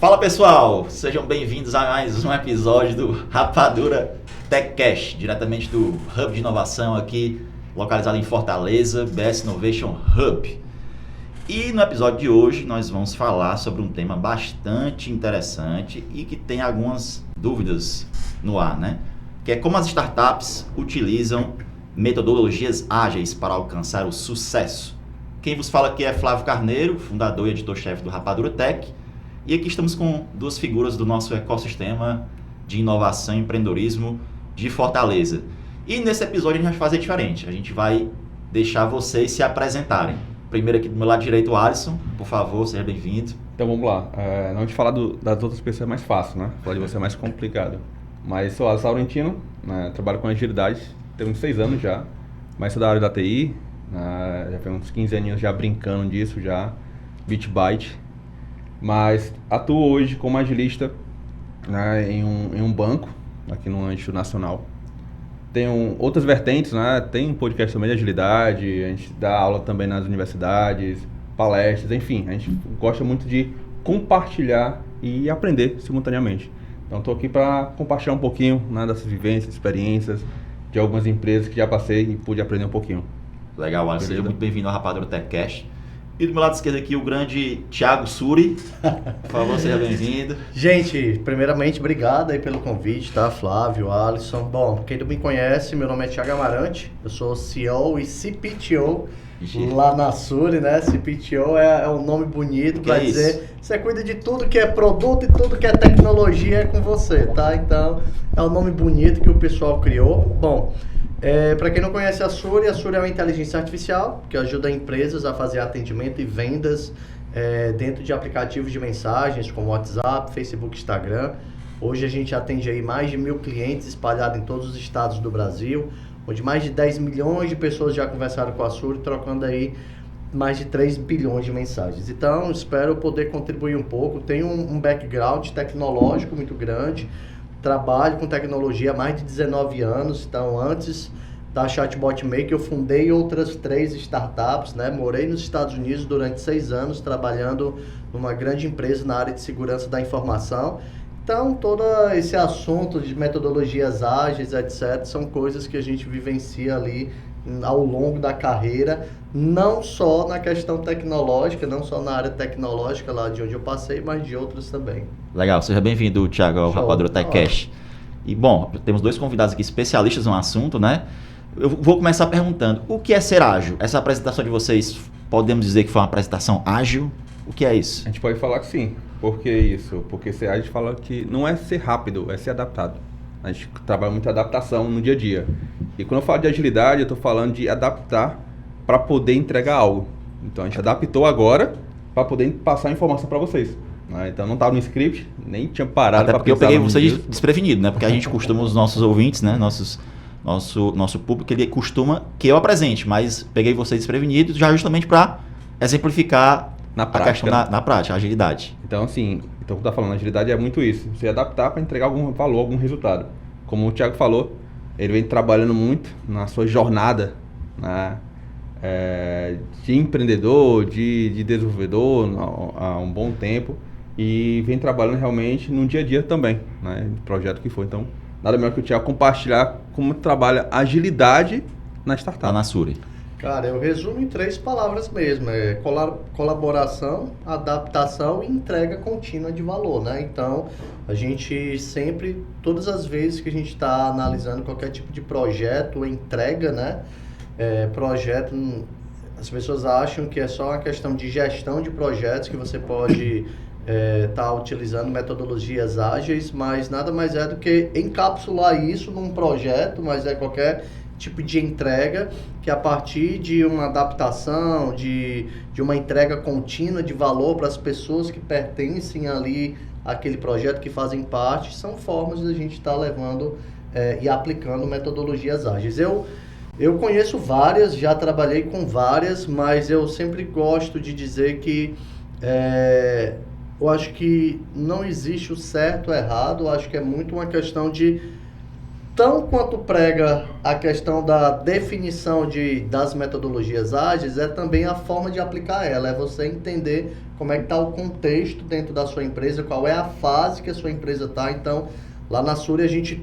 Fala pessoal, sejam bem-vindos a mais um episódio do Rapadura TechCast, diretamente do Hub de Inovação aqui, localizado em Fortaleza, BS Innovation Hub. E no episódio de hoje nós vamos falar sobre um tema bastante interessante e que tem algumas dúvidas no ar, né? Que é como as startups utilizam metodologias ágeis para alcançar o sucesso. Quem vos fala aqui é Flávio Carneiro, fundador e editor-chefe do Rapadura Tech. E aqui estamos com duas figuras do nosso ecossistema de inovação e empreendedorismo de Fortaleza. E nesse episódio a gente vai fazer diferente. A gente vai deixar vocês se apresentarem. Primeiro aqui do meu lado direito, o Alisson. Por favor, seja bem-vindo. Então vamos lá. Não de falar das outras pessoas é mais fácil, né? Falar de você é mais complicado. Mas sou Alisson Laurentino, né? Trabalho com agilidade, tenho uns 6 anos já. Mas sou da área da TI, já tem uns 15 aninhos já brincando disso já. Bitbyte. Mas atuo hoje como agilista, né, em um banco, aqui no âmbito nacional. Tenho outras vertentes, né? Tem um podcast também de agilidade, a gente dá aula também nas universidades, palestras, enfim. A gente gosta muito de compartilhar e aprender simultaneamente. Então estou aqui para compartilhar um pouquinho, né, dessas vivências, experiências de algumas empresas que já passei e pude aprender um pouquinho. Legal, Alisson. Seja muito bem-vindo ao Rapadura TechCast. E do meu lado esquerdo aqui, o grande Thiago Suri. Por favor, seja bem-vindo. Gente, primeiramente, obrigado aí pelo convite, tá? Flávio, Alisson. Bom, quem não me conhece, meu nome é Thiago Amarante. Eu sou CEO e CPTO lá na Suri, né? CPTO é um nome bonito para dizer você cuida de tudo que é produto e tudo que é tecnologia é com você, tá? Então, é um nome bonito que o pessoal criou. Bom, para quem não conhece a Suri é uma inteligência artificial que ajuda empresas a fazer atendimento e vendas dentro de aplicativos de mensagens como WhatsApp, Facebook, Instagram. Hoje a gente atende aí mais de 1.000 clientes espalhados em todos os estados do Brasil, onde mais de 10 milhões de pessoas já conversaram com a Suri, trocando aí mais de 3 bilhões de mensagens. Então, espero poder contribuir um pouco. Tenho um background tecnológico muito grande. Trabalho com tecnologia há mais de 19 anos, então antes da Chatbot Maker eu fundei outras 3 startups, né? Morei nos Estados Unidos durante 6 anos trabalhando numa grande empresa na área de segurança da informação. Então todo esse assunto de metodologias ágeis, etc, são coisas que a gente vivencia ali ao longo da carreira, não só na questão tecnológica, não só na área tecnológica lá de onde eu passei, mas de outras também. Legal, seja bem-vindo, Thiago, ao Rapadura TechCast. E bom, temos 2 convidados aqui especialistas no assunto, né? Eu vou começar perguntando, o que é ser ágil? Essa apresentação de vocês, podemos dizer que foi uma apresentação ágil? O que é isso? A gente pode falar que sim. Por que isso? Porque ser ágil fala que não é ser rápido, é ser adaptado. A gente trabalha muito adaptação no dia a dia. E quando eu falo de agilidade, eu estou falando de adaptar para poder entregar algo. Então a gente adaptou agora para poder passar a informação para vocês. Né? Então não estava no script, nem tinha parado. Até porque eu peguei você desprevenido, né? Porque a gente costuma, os nossos ouvintes, né? Nosso público, ele costuma que eu apresente, mas peguei você desprevenido já justamente para exemplificar na prática, na prática, a agilidade. Então assim, então tá falando, a agilidade é muito isso. Você adaptar para entregar algum valor, algum resultado. Como o Thiago falou, ele vem trabalhando muito na sua jornada, né? De empreendedor, de desenvolvedor há um bom tempo e vem trabalhando realmente no dia a dia também, né? Projeto que for. Então, nada melhor que o Thiago compartilhar como trabalha agilidade na startup. Lá na Suri. Cara, eu resumo em 3 palavras mesmo, colaboração, adaptação e entrega contínua de valor, né? Então, a gente sempre, todas as vezes que a gente está analisando qualquer tipo de projeto ou entrega, né? Projeto, as pessoas acham que é só uma questão de gestão de projetos, que você pode tá utilizando metodologias ágeis, mas nada mais é do que encapsular isso num projeto, mas é qualquer tipo de entrega que a partir de uma adaptação, de uma entrega contínua de valor para as pessoas que pertencem ali àquele projeto, que fazem parte, são formas de a gente estar levando e aplicando metodologias ágeis. Eu conheço várias, já trabalhei com várias, mas eu sempre gosto de dizer que eu acho que não existe o certo ou errado, eu acho que é muito uma questão de tão quanto prega a questão da definição das metodologias ágeis, é também a forma de aplicar ela, é você entender como é que está o contexto dentro da sua empresa, qual é a fase que a sua empresa está. Então, lá na Suri a gente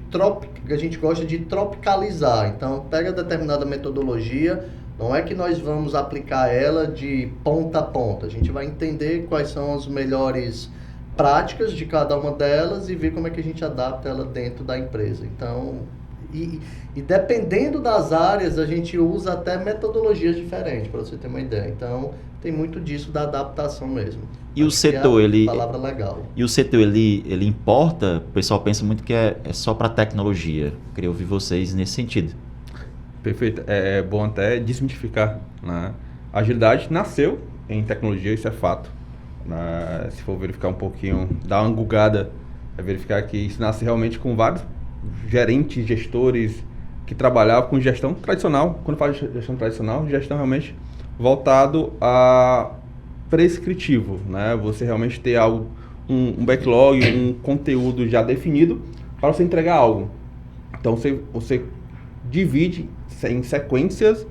gosta de tropicalizar, então pega determinada metodologia, não é que nós vamos aplicar ela de ponta a ponta, a gente vai entender quais são as melhores práticas de cada uma delas e ver como é que a gente adapta ela dentro da empresa. Então, e dependendo das áreas, a gente usa até metodologias diferentes, para você ter uma ideia. Então, tem muito disso da adaptação mesmo. E o setor, palavra legal. E o setor, ele importa? O pessoal pensa muito que é só para tecnologia. Queria ouvir vocês nesse sentido. Perfeito. É bom até desmistificar, né? A agilidade nasceu em tecnologia, isso é fato. Se for verificar um pouquinho, dar uma gugada, é verificar que isso nasce realmente com vários gerentes, gestores que trabalhavam com gestão tradicional. Quando falo de gestão tradicional, gestão realmente voltado a prescritivo, né? Você realmente ter algo, um backlog, um conteúdo já definido para você entregar algo. Então você divide em sequências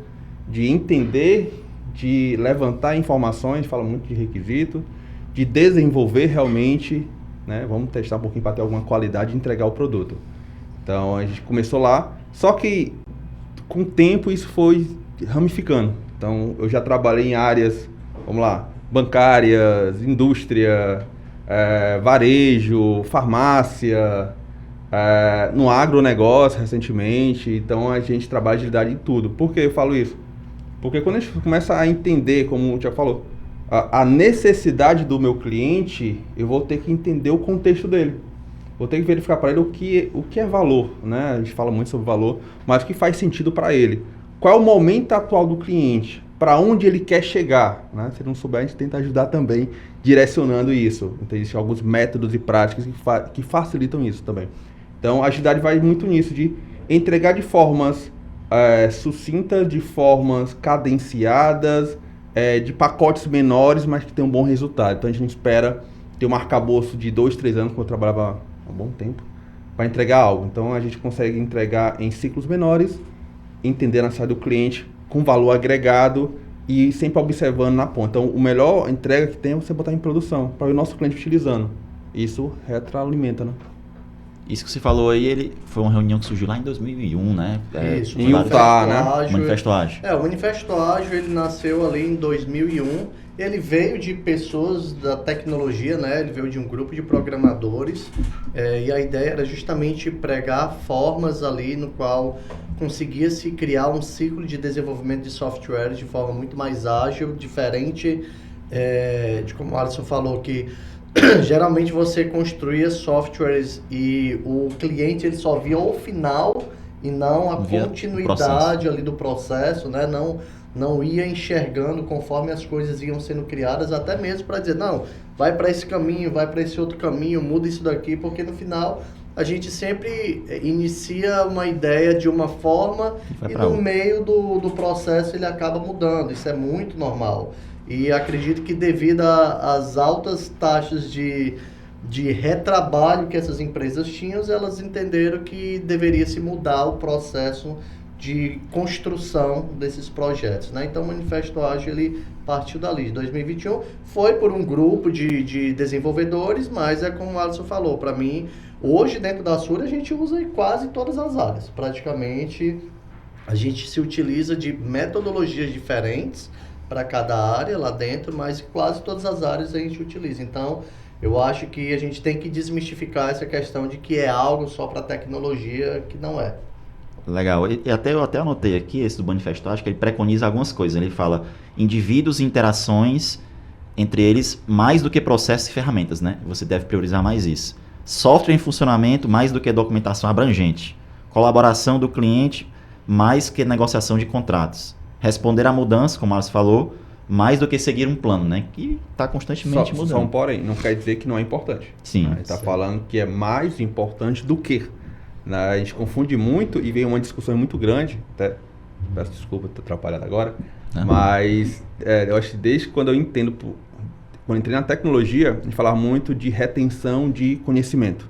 de entender, de levantar informações, fala muito de requisito, de desenvolver realmente, né? Vamos testar um pouquinho para ter alguma qualidade e entregar o produto. Então a gente começou lá, só que com o tempo isso foi ramificando. Então eu já trabalhei em áreas, vamos lá, bancárias, indústria, varejo, farmácia, no agronegócio recentemente. Então a gente trabalha agilidade em tudo. Por que eu falo isso? Porque quando a gente começa a entender, como o Tiago falou, a necessidade do meu cliente, eu vou ter que entender o contexto dele. Vou ter que verificar para ele o que é valor, né? A gente fala muito sobre valor, mas o que faz sentido para ele. Qual é o momento atual do cliente? Para onde ele quer chegar? Né? Se não souber, a gente tenta ajudar também direcionando isso. Então, existem alguns métodos e práticas que facilitam isso também. Então, a agilidade vai muito nisso, de entregar de formas sucintas, de formas cadenciadas, de pacotes menores, mas que tem um bom resultado. Então a gente espera ter um arcabouço de 2, 3 anos, como eu trabalhava há um bom tempo, para entregar algo. Então a gente consegue entregar em ciclos menores, entender a necessidade do cliente com valor agregado e sempre observando na ponta. Então o melhor entrega que tem é você botar em produção, para o nosso cliente utilizando. Isso retroalimenta, né? Isso que você falou aí, foi uma reunião que surgiu lá em 2001, né? Isso, em Utah, né? Manifesto Ágil. O Manifesto Ágil, ele nasceu ali em 2001. Ele veio de pessoas da tecnologia, né? Ele veio de um grupo de programadores. E a ideia era justamente pregar formas ali no qual conseguia-se criar um ciclo de desenvolvimento de software de forma muito mais ágil, diferente de como o Alisson falou, que geralmente você construía softwares e o cliente ele só via o final e não a continuidade ali do processo, né? Não ia enxergando conforme as coisas iam sendo criadas, até mesmo para dizer, não, vai para esse caminho, vai para esse outro caminho, muda isso daqui, porque no final a gente sempre inicia uma ideia de uma forma e no meio do processo ele acaba mudando, isso é muito normal. E acredito que devido às altas taxas de retrabalho que essas empresas tinham, elas entenderam que deveria se mudar o processo de construção desses projetos, né? Então o Manifesto Ágil ele partiu dali, de 2021, foi por um grupo de desenvolvedores, mas é como o Alisson falou, para mim, hoje dentro da Suri a gente usa em quase todas as áreas, praticamente a gente se utiliza de metodologias diferentes para cada área lá dentro, mas quase todas as áreas a gente utiliza. Então, eu acho que a gente tem que desmistificar essa questão de que é algo só para tecnologia, que não é. Legal. E eu até anotei aqui, esse do Manifesto, acho que ele preconiza algumas coisas. Ele fala indivíduos e interações entre eles mais do que processos e ferramentas, né? Você deve priorizar mais isso. Software em funcionamento mais do que documentação abrangente. Colaboração do cliente mais que negociação de contratos. Responder à mudança, como o Alisson falou, mais do que seguir um plano, né? Que está constantemente mudando. Só um porém, não quer dizer que não é importante. Sim. Ele está falando que é mais importante do que. A gente confunde muito e vem uma discussão muito grande, até peço desculpa, estou atrapalhado agora, mas eu acho que desde quando eu entendo, quando entrei na tecnologia, a gente falava muito de retenção de conhecimento.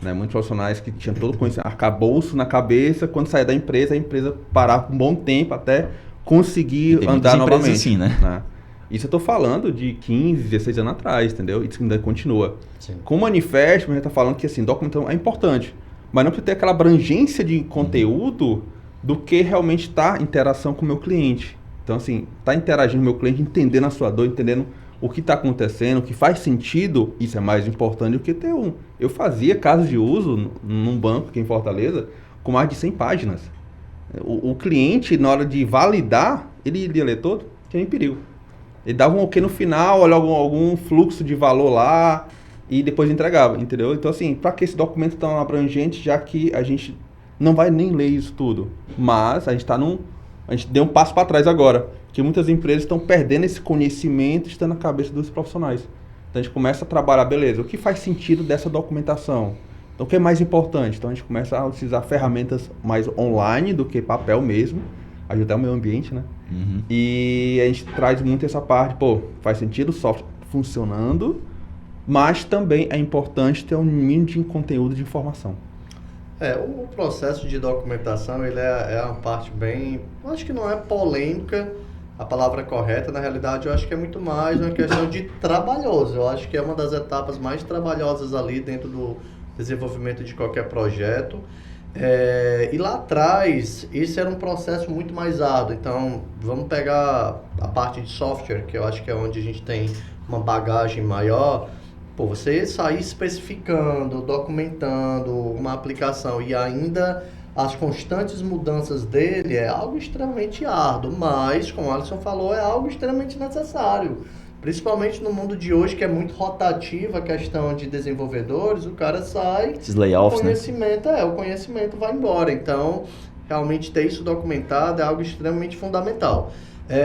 né? Muitos profissionais que tinham todo o conhecimento, arcabouço na cabeça, quando saía da empresa, a empresa parava um bom tempo até conseguir andar novamente. Assim, né? Isso eu estou falando de 15, 16 anos atrás, entendeu? Isso ainda continua. Sim. Com o manifesto, a gente está falando que assim, documentação é importante, mas não precisa ter aquela abrangência de conteúdo do que realmente está em interação com o meu cliente. Então, assim, está interagindo com o meu cliente, entendendo a sua dor, entendendo o que está acontecendo, o que faz sentido, isso é mais importante do que ter um. Eu fazia casos de uso num banco aqui em Fortaleza com mais de 100 páginas. O cliente, na hora de validar, ele iria ler todo, tinha em perigo. Ele dava um ok no final, olha algum fluxo de valor lá e depois entregava, entendeu? Então, assim, para que esse documento tão abrangente, já que a gente não vai nem ler isso tudo, mas a gente deu um passo para trás agora, que muitas empresas estão perdendo esse conhecimento, estando na cabeça dos profissionais. Então, a gente começa a trabalhar, beleza, o que faz sentido dessa documentação? Então, o que é mais importante? Então, a gente começa a utilizar ferramentas mais online do que papel mesmo, ajudar o meio ambiente, né? Uhum. E a gente traz muito essa parte, faz sentido o software funcionando, mas também é importante ter um mínimo de conteúdo de informação. O processo de documentação, ele é uma parte bem, eu acho que não é polêmica a palavra correta, na realidade eu acho que é muito mais uma questão de trabalhoso, eu acho que é uma das etapas mais trabalhosas ali dentro do desenvolvimento de qualquer projeto. E lá atrás, isso era um processo muito mais árduo. Então, vamos pegar a parte de software, que eu acho que é onde a gente tem uma bagagem maior. Você sair especificando, documentando uma aplicação e ainda as constantes mudanças dele é algo extremamente árduo, mas, como o Alisson falou, é algo extremamente necessário. Principalmente no mundo de hoje, que é muito rotativa a questão de desenvolvedores, o cara sai, esses layoffs, o conhecimento vai embora. Então, realmente ter isso documentado é algo extremamente fundamental.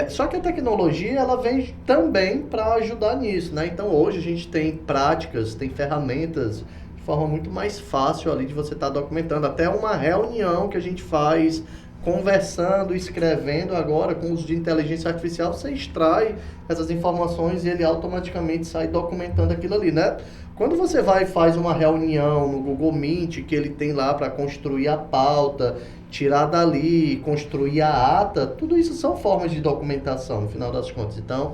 Só que a tecnologia, ela vem também para ajudar nisso, né? Então, hoje a gente tem práticas, tem ferramentas de forma muito mais fácil ali de você estar documentando. Até uma reunião que a gente faz conversando, escrevendo agora, com o uso de inteligência artificial, você extrai essas informações e ele automaticamente sai documentando aquilo ali, né? Quando você vai e faz uma reunião no Google Meet, que ele tem lá para construir a pauta, tirar dali, construir a ata, tudo isso são formas de documentação, no final das contas. Então,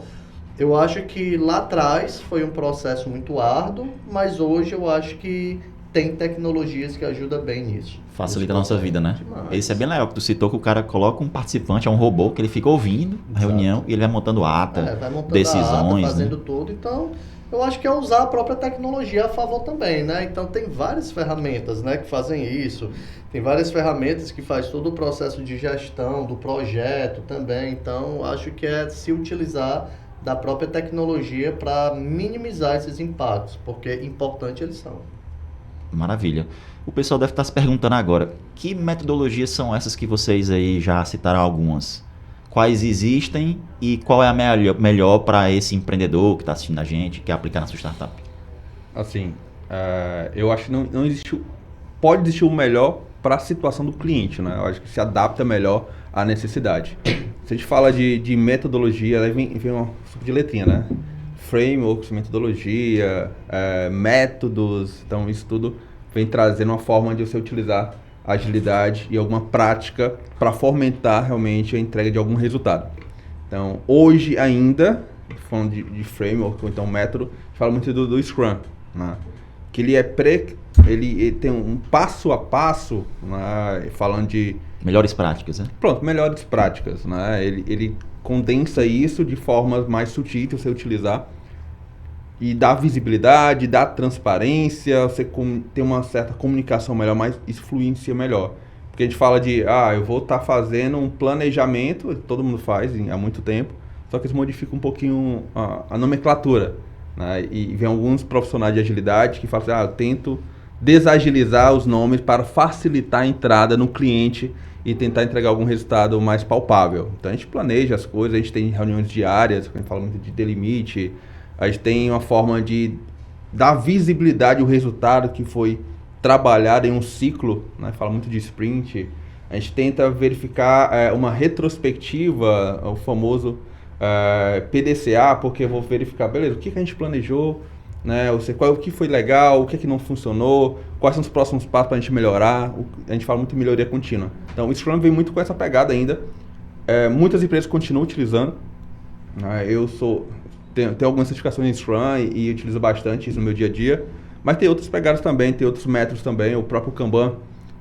eu acho que lá atrás foi um processo muito árduo, mas hoje eu acho que tem tecnologias que ajudam bem nisso. Facilita a nossa vida, né? Demais. Esse é bem legal, que tu citou que o cara coloca um participante, é um robô, que ele fica ouvindo a reunião e ele vai montando ata, vai montando decisões, a ata, fazendo né? tudo. Então, eu acho que é usar a própria tecnologia a favor também, né? Então, tem várias ferramentas, né, que fazem isso. Tem várias ferramentas que fazem todo o processo de gestão do projeto também. Então, acho que é se utilizar da própria tecnologia para minimizar esses impactos, porque importante eles são. Maravilha. O pessoal deve estar se perguntando agora, que metodologias são essas que vocês aí já citaram algumas? Quais existem e qual é a melhor para esse empreendedor que está assistindo a gente, que quer aplicar na sua startup? Assim, eu acho que não existe, pode existir o melhor para a situação do cliente, né? Eu acho que se adapta melhor à necessidade. Se a gente fala de metodologia, aí vem uma suco de letrinha, né? Frameworks, metodologia, métodos, então isso tudo vem trazendo uma forma de você utilizar a agilidade e alguma prática para fomentar realmente a entrega de algum resultado. Então, hoje ainda, falando de framework ou então método, a gente fala muito do Scrum, né? Que ele tem um passo a passo, né? Falando de... Melhores práticas, né? Pronto, melhores práticas, né? Ele condensa isso de formas mais sutis de você utilizar e dá visibilidade, dá transparência, você tem uma certa comunicação melhor, mas isso influencia melhor. Porque a gente fala de, eu vou estar fazendo um planejamento, todo mundo faz há muito tempo, só que isso modifica um pouquinho a nomenclatura, né? E vem alguns profissionais de agilidade que falam assim, eu tento desagilizar os nomes para facilitar a entrada no cliente e tentar entregar algum resultado mais palpável. Então a gente planeja as coisas, a gente tem reuniões diárias, a gente fala muito de delimite, a gente tem uma forma de dar visibilidade ao resultado que foi trabalhado em um ciclo, né? Fala muito de sprint. A gente tenta verificar uma retrospectiva, o famoso PDCA, porque eu vou verificar, beleza, o que a gente planejou, né? Ou seja, o que foi legal, o que não funcionou, quais são os próximos passos para a gente melhorar. A gente fala muito em melhoria contínua. Então, o Scrum vem muito com essa pegada ainda. Muitas empresas continuam utilizando. Né? Tenho algumas certificações em Scrum e utilizo bastante isso no meu dia a dia. Mas tem outras pegadas também, tem outros métodos também. O próprio Kanban,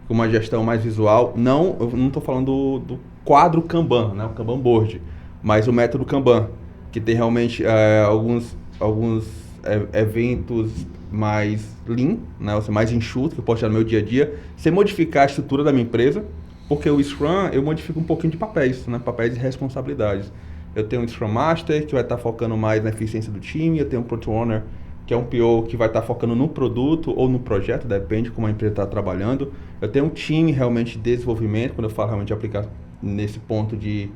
com uma gestão mais visual. Eu não estou falando do quadro Kanban, né? O Kanban Board, mas o método Kanban, que tem realmente alguns eventos mais lean, né? Ou seja, mais enxuto, que eu posso tirar no meu dia a dia, sem modificar a estrutura da minha empresa, porque o Scrum eu modifico um pouquinho de papéis, né? Papéis e responsabilidades. Eu tenho um Scrum Master, que vai estar focando mais na eficiência do time, eu tenho um Product Owner, que é um PO que vai estar focando no produto ou no projeto, depende como a empresa está trabalhando. Eu tenho um time realmente de desenvolvimento, quando eu falo realmente de aplicar nesse ponto de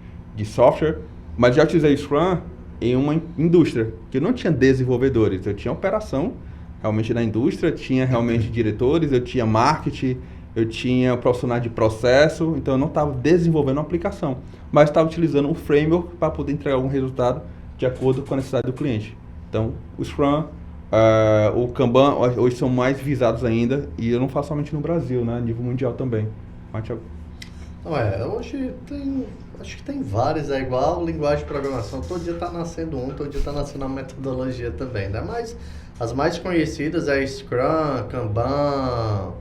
software, mas já utilizei Scrum em uma indústria, que não tinha desenvolvedores, eu tinha operação realmente na indústria, tinha realmente diretores, eu tinha marketing, eu tinha profissionais de processo, então eu não estava desenvolvendo uma aplicação, mas estava utilizando um framework para poder entregar algum resultado de acordo com a necessidade do cliente. Então, o Scrum, o Kanban, hoje são mais visados ainda, e eu não faço somente no Brasil, né, a nível mundial também. Mas, Thiago? Não, hoje acho que tem vários, é igual linguagem de programação, todo dia está nascendo todo dia está nascendo uma metodologia também, né? Mas as mais conhecidas é Scrum, Kanban,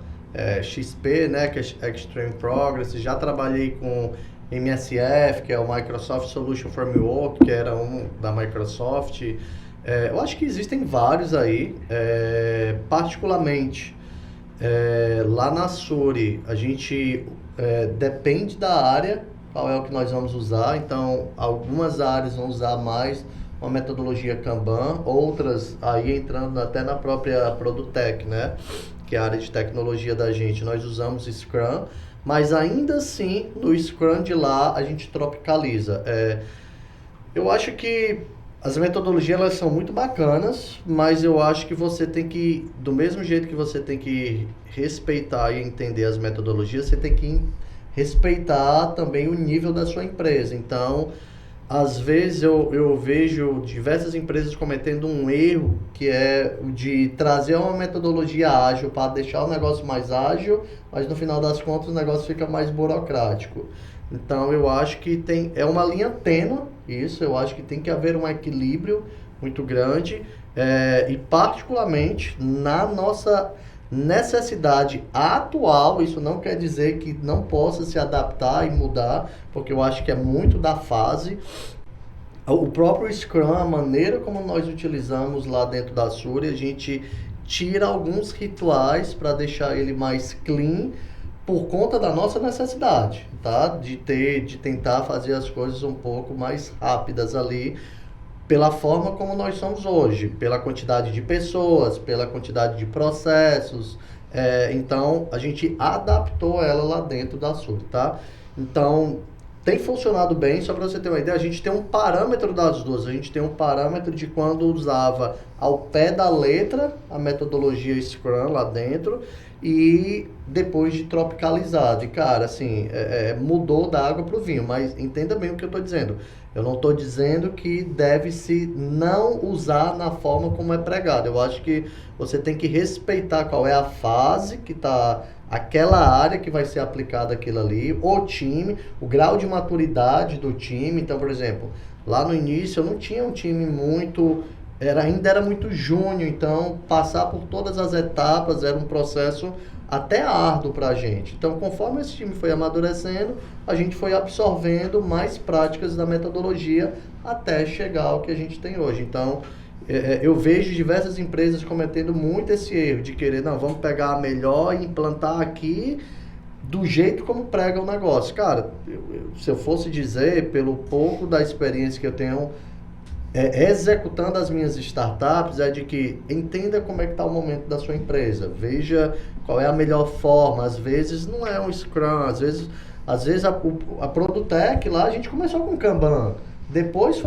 XP, né, que é Extreme Progress. Já trabalhei com MSF, que é o Microsoft Solution Framework, que era um da Microsoft. Eu acho que existem vários aí, particularmente lá na Suri, a gente depende da área, qual é o que nós vamos usar. Então, algumas áreas vão usar mais uma metodologia Kanban, outras aí entrando até na própria Produtec, né? Que é a área de tecnologia da gente, nós usamos Scrum, mas ainda assim, no Scrum de lá, a gente tropicaliza. Eu acho que as metodologias elas são muito bacanas, mas eu acho que você tem que, do mesmo jeito que você tem que respeitar e entender as metodologias, você tem que respeitar também o nível da sua empresa. Então, às vezes eu vejo diversas empresas cometendo um erro, que é o de trazer uma metodologia ágil para deixar o negócio mais ágil, mas no final das contas o negócio fica mais burocrático. Então eu acho que é uma linha tênue isso, eu acho que tem que haver um equilíbrio muito grande, e particularmente na nossa necessidade atual. Isso não quer dizer que não possa se adaptar e mudar, porque eu acho que é muito da fase. O próprio Scrum, a maneira como nós utilizamos lá dentro da Suri, a gente tira alguns rituais para deixar ele mais clean, por conta da nossa necessidade, tá? De tentar fazer as coisas um pouco mais rápidas ali, pela forma como nós somos hoje, pela quantidade de pessoas, pela quantidade de processos. Então, a gente adaptou ela lá dentro da Suri, tá? Então, tem funcionado bem. Só para você ter uma ideia, a gente tem um parâmetro das duas. A gente tem um parâmetro de quando usava ao pé da letra a metodologia Scrum lá dentro, e depois de tropicalizado. E, cara, assim, mudou da água para o vinho, mas entenda bem o que eu estou dizendo. Eu não estou dizendo que deve-se não usar na forma como é pregado. Eu acho que você tem que respeitar qual é a fase que está, aquela área que vai ser aplicada aquilo ali, o time, o grau de maturidade do time. Então, por exemplo, lá no início eu não tinha um time muito... ainda era muito júnior, então passar por todas as etapas era um processo até árduo para a gente. Então, conforme esse time foi amadurecendo, a gente foi absorvendo mais práticas da metodologia até chegar ao que a gente tem hoje. Então, eu vejo diversas empresas cometendo muito esse erro de querer, não, vamos pegar a melhor e implantar aqui do jeito como prega o negócio. Cara, se eu fosse dizer, pelo pouco da experiência que eu tenho executando as minhas startups, é de que entenda como é que está o momento da sua empresa, veja qual é a melhor forma. Às vezes não é um Scrum, às vezes a Produtec lá a gente começou com Kanban, depois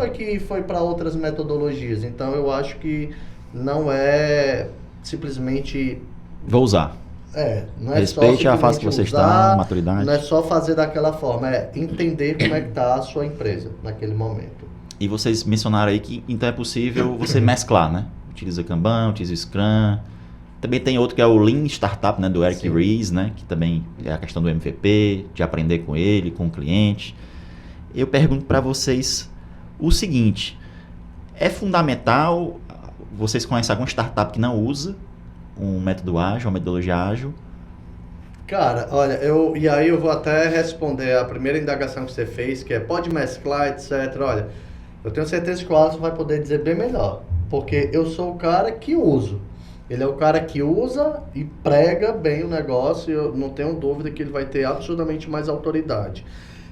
foi para outras metodologias. Então eu acho que não é simplesmente... Vou usar. Não é respeite só a fase que você está, a maturidade. Não é só fazer daquela forma, é entender como é que está a sua empresa naquele momento. E vocês mencionaram aí que então é possível você mesclar, né? utiliza Kanban, utiliza Scrum. Também tem outro que é o Lean Startup, né, do Eric Ries, né, que também é a questão do MVP, de aprender com ele, com o cliente. Eu pergunto para vocês o seguinte, é fundamental, vocês conhecem alguma startup que não usa um método ágil, uma metodologia ágil? Cara, olha, e aí eu vou até responder a primeira indagação que você fez, que é pode mesclar, etc. Olha, eu tenho certeza que o Alisson vai poder dizer bem melhor, porque eu sou o cara que uso. Ele é o cara que usa e prega bem o negócio e eu não tenho dúvida que ele vai ter absurdamente mais autoridade.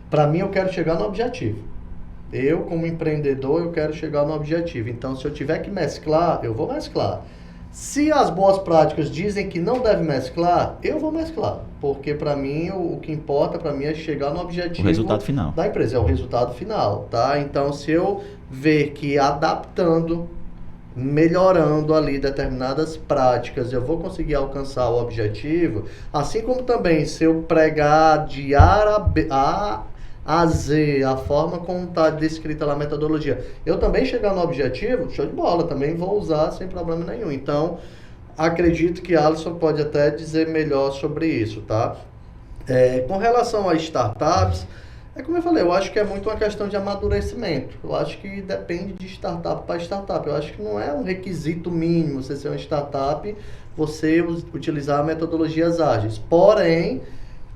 Para mim, eu quero chegar no objetivo. Eu, como empreendedor, eu quero chegar no objetivo. Então, se eu tiver que mesclar, eu vou mesclar. Se as boas práticas dizem que não deve mesclar, eu vou mesclar. Porque para mim, o que importa para mim é chegar no objetivo o resultado final da empresa, é o resultado final, tá? Então, se eu ver que adaptando, melhorando ali determinadas práticas, eu vou conseguir alcançar o objetivo, assim como também se eu pregar de A a Z, a forma como está descrita lá a metodologia, eu também chegar no objetivo, show de bola, também vou usar sem problema nenhum. Então, acredito que Alisson pode até dizer melhor sobre isso, tá? Com relação a startups, como eu falei, eu acho que é muito uma questão de amadurecimento. Eu acho que depende de startup para startup. Eu acho que não é um requisito mínimo você ser uma startup, você utilizar metodologias ágeis. Porém,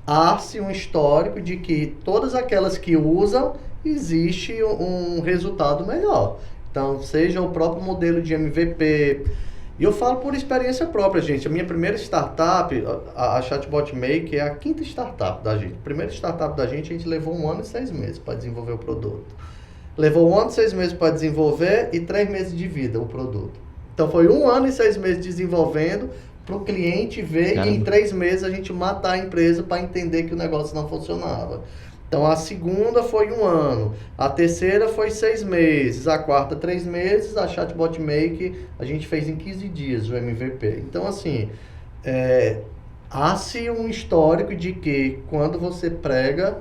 há-se um histórico de que todas aquelas que usam, existe um resultado melhor. Então, seja o próprio modelo de MVP. E eu falo por experiência própria, gente. A minha primeira startup, a Chatbot Make, é a quinta startup da gente. A primeira startup da gente, a gente levou 1 ano e 6 meses para desenvolver o produto. Levou 1 ano e 6 meses para desenvolver e 3 meses de vida o produto. Então foi 1 ano e 6 meses desenvolvendo para o cliente ver. Caramba. E em 3 meses a gente matar a empresa para entender que o negócio não funcionava. Então a segunda foi 1 ano, a terceira foi 6 meses, a quarta 3 meses, a Chatbot Make a gente fez em 15 dias o MVP. Então assim, há-se um histórico de que quando você prega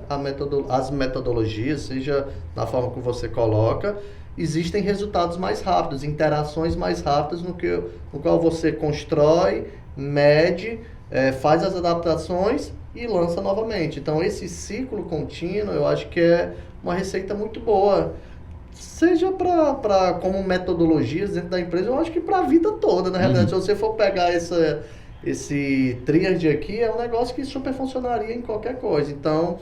as metodologias, seja na forma que você coloca, existem resultados mais rápidos, interações mais rápidas no qual você constrói, mede, faz as adaptações e lança novamente. Então esse ciclo contínuo eu acho que é uma receita muito boa, seja como metodologias dentro da empresa, eu acho que para a vida toda, na realidade. Se você for pegar esse tríade aqui, é um negócio que super funcionaria em qualquer coisa. Então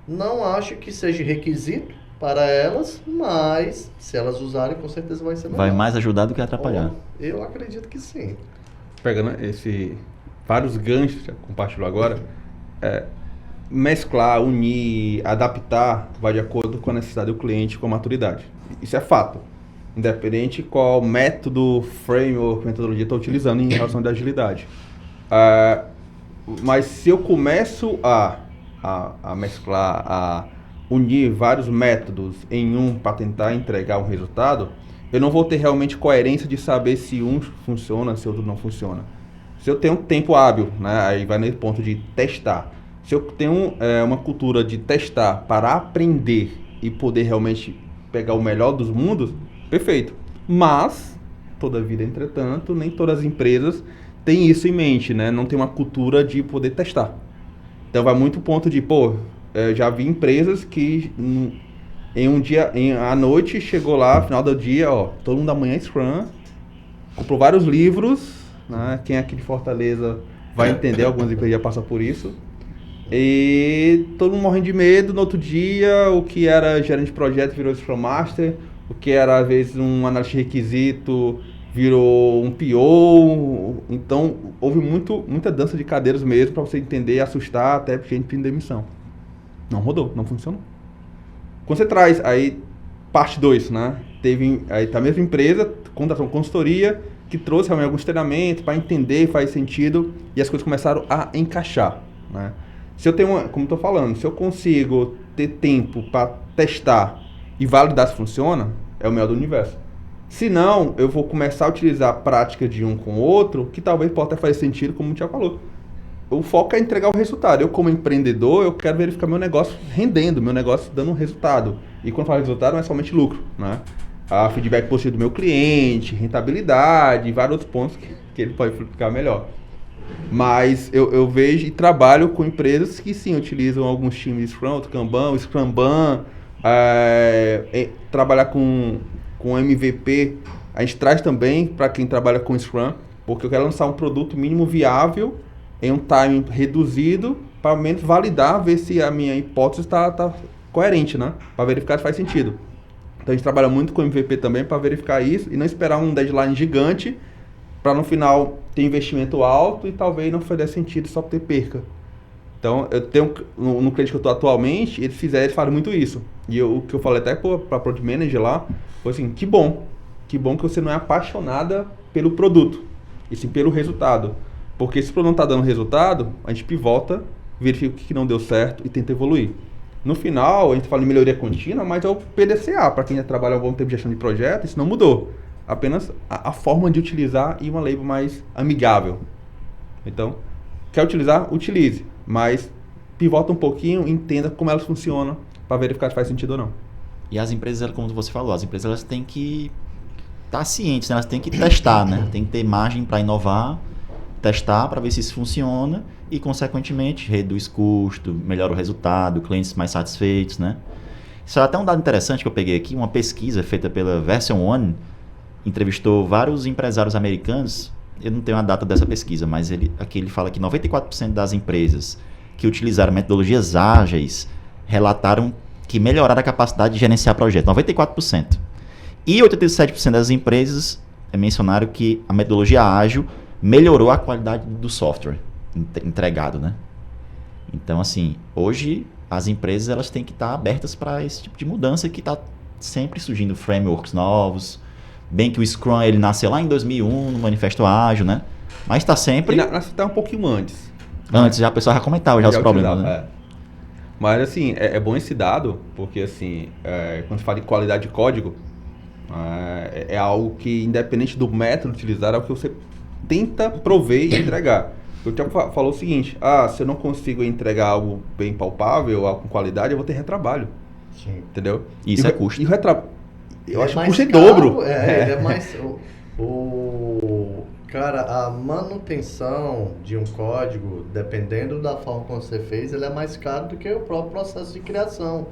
não acho que seja requisito para elas, mas se elas usarem, com certeza vai ser melhor. Vai mais ajudar do que atrapalhar. Eu acredito que sim. Pegando vários ganchos que você compartilhou agora, mesclar, unir, adaptar, vai de acordo com a necessidade do cliente, com a maturidade. Isso é fato. Independente qual método, framework, metodologia está utilizando em relação à agilidade. Mas se eu começo a mesclar, a unir vários métodos em um para tentar entregar um resultado, eu não vou ter realmente coerência de saber se um funciona, se outro não funciona. Se eu tenho um tempo hábil, né, aí vai no ponto de testar. Se eu tenho uma cultura de testar para aprender e poder realmente pegar o melhor dos mundos, perfeito. Mas, todavia, entretanto, nem todas as empresas têm isso em mente, né? Não tem uma cultura de poder testar. Então vai muito ponto de, já vi empresas que em um dia, à noite, chegou lá, final do dia, todo mundo da manhã Scrum, comprou vários livros, né? Quem é aqui de Fortaleza vai entender, algumas empresas já passam por isso. E todo mundo morrendo de medo. No outro dia, o que era gerente de projeto virou Scrum Master, o que era às vezes um analista de requisito virou um PO. Então houve muita dança de cadeiras mesmo para você entender, assustar até gente pedindo demissão. Não rodou, não funcionou. Quando você traz aí parte 2, né? Teve aí a mesma empresa, contratou uma consultoria que trouxe realmente alguns treinamentos para entender, faz sentido, e as coisas começaram a encaixar, né? Se eu tenho, como estou falando, se eu consigo ter tempo para testar e validar se funciona, é o melhor do universo. Se não, eu vou começar a utilizar a prática de um com o outro, que talvez possa até fazer sentido, como o Thiago falou. O foco é entregar o resultado. Eu, como empreendedor, eu quero verificar meu negócio rendendo, meu negócio dando um resultado. E quando eu falo resultado, não é somente lucro, né? a feedback positivo do meu cliente, rentabilidade, vários outros pontos que ele pode explicar melhor. Mas eu vejo e trabalho com empresas que sim, utilizam alguns times de Scrum, Kanban, Scrumban, trabalhar com MVP, a gente traz também para quem trabalha com Scrum, porque eu quero lançar um produto mínimo viável em um time reduzido, para menos validar, ver se a minha hipótese está coerente, né? Para verificar se faz sentido. Então a gente trabalha muito com MVP também para verificar isso e não esperar um deadline gigante para no final ter investimento alto e talvez não fazer sentido só ter perca. Então eu tenho no cliente que eu estou atualmente, eles falam muito isso. E o que eu falei até para a Product Manager lá, foi assim, que bom que você não é apaixonada pelo produto, e sim pelo resultado. Porque se o produto não está dando resultado, a gente pivota, verifica o que não deu certo e tenta evoluir. No final, a gente fala em melhoria contínua, mas é o PDCA, para quem já trabalha há um bom tempo de gestão de projeto, isso não mudou. Apenas a forma de utilizar e uma label mais amigável. Então, quer utilizar? Utilize, mas pivota um pouquinho e entenda como elas funcionam para verificar se faz sentido ou não. E as empresas, como você falou, as empresas elas têm que estar cientes, né? Elas têm que testar, né? Tem que ter margem para inovar, testar para ver se isso funciona e, consequentemente, reduz custo, melhora o resultado, clientes mais satisfeitos, né? Isso é até um dado interessante que eu peguei aqui, uma pesquisa feita pela Version One, entrevistou vários empresários americanos, eu não tenho a data dessa pesquisa, mas aqui ele fala que 94% das empresas que utilizaram metodologias ágeis relataram que melhoraram a capacidade de gerenciar projetos, 94%. E 87% das empresas mencionaram que a metodologia ágil melhorou a qualidade do software entregado, né? Então, assim, hoje as empresas elas têm que estar abertas para esse tipo de mudança que está sempre surgindo frameworks novos. Bem que o Scrum ele nasceu lá em 2001 no Manifesto Ágil, né? Mas está sempre... Nasceu até um pouquinho antes. Antes, já a pessoa já comentava já os problemas, né? Mas, assim, é bom esse dado, porque, assim, quando se fala de qualidade de código, é algo que, independente do método utilizado, é o que você tenta prover e entregar. O Thiago falou o seguinte, se eu não consigo entregar algo bem palpável, algo com qualidade, eu vou ter retrabalho. Sim. Entendeu? Isso é custo. E o eu acho que o custo é caro, dobro. Ele é mais... Cara, a manutenção de um código, dependendo da forma como você fez, ele é mais caro do que o próprio processo de criação.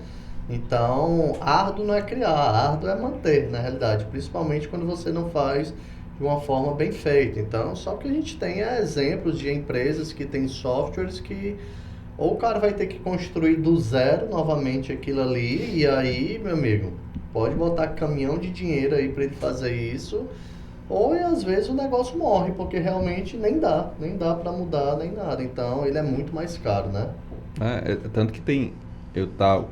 Então, árduo não é criar, árduo é manter, na realidade. Principalmente quando você não faz de uma forma bem feita. Então, só que a gente tem exemplos de empresas que têm softwares que ou o cara vai ter que construir do zero novamente aquilo ali, e aí, meu amigo, pode botar caminhão de dinheiro aí para ele fazer isso, ou às vezes o negócio morre, porque realmente nem dá para mudar nem nada. Então, ele é muito mais caro, né? Tanto que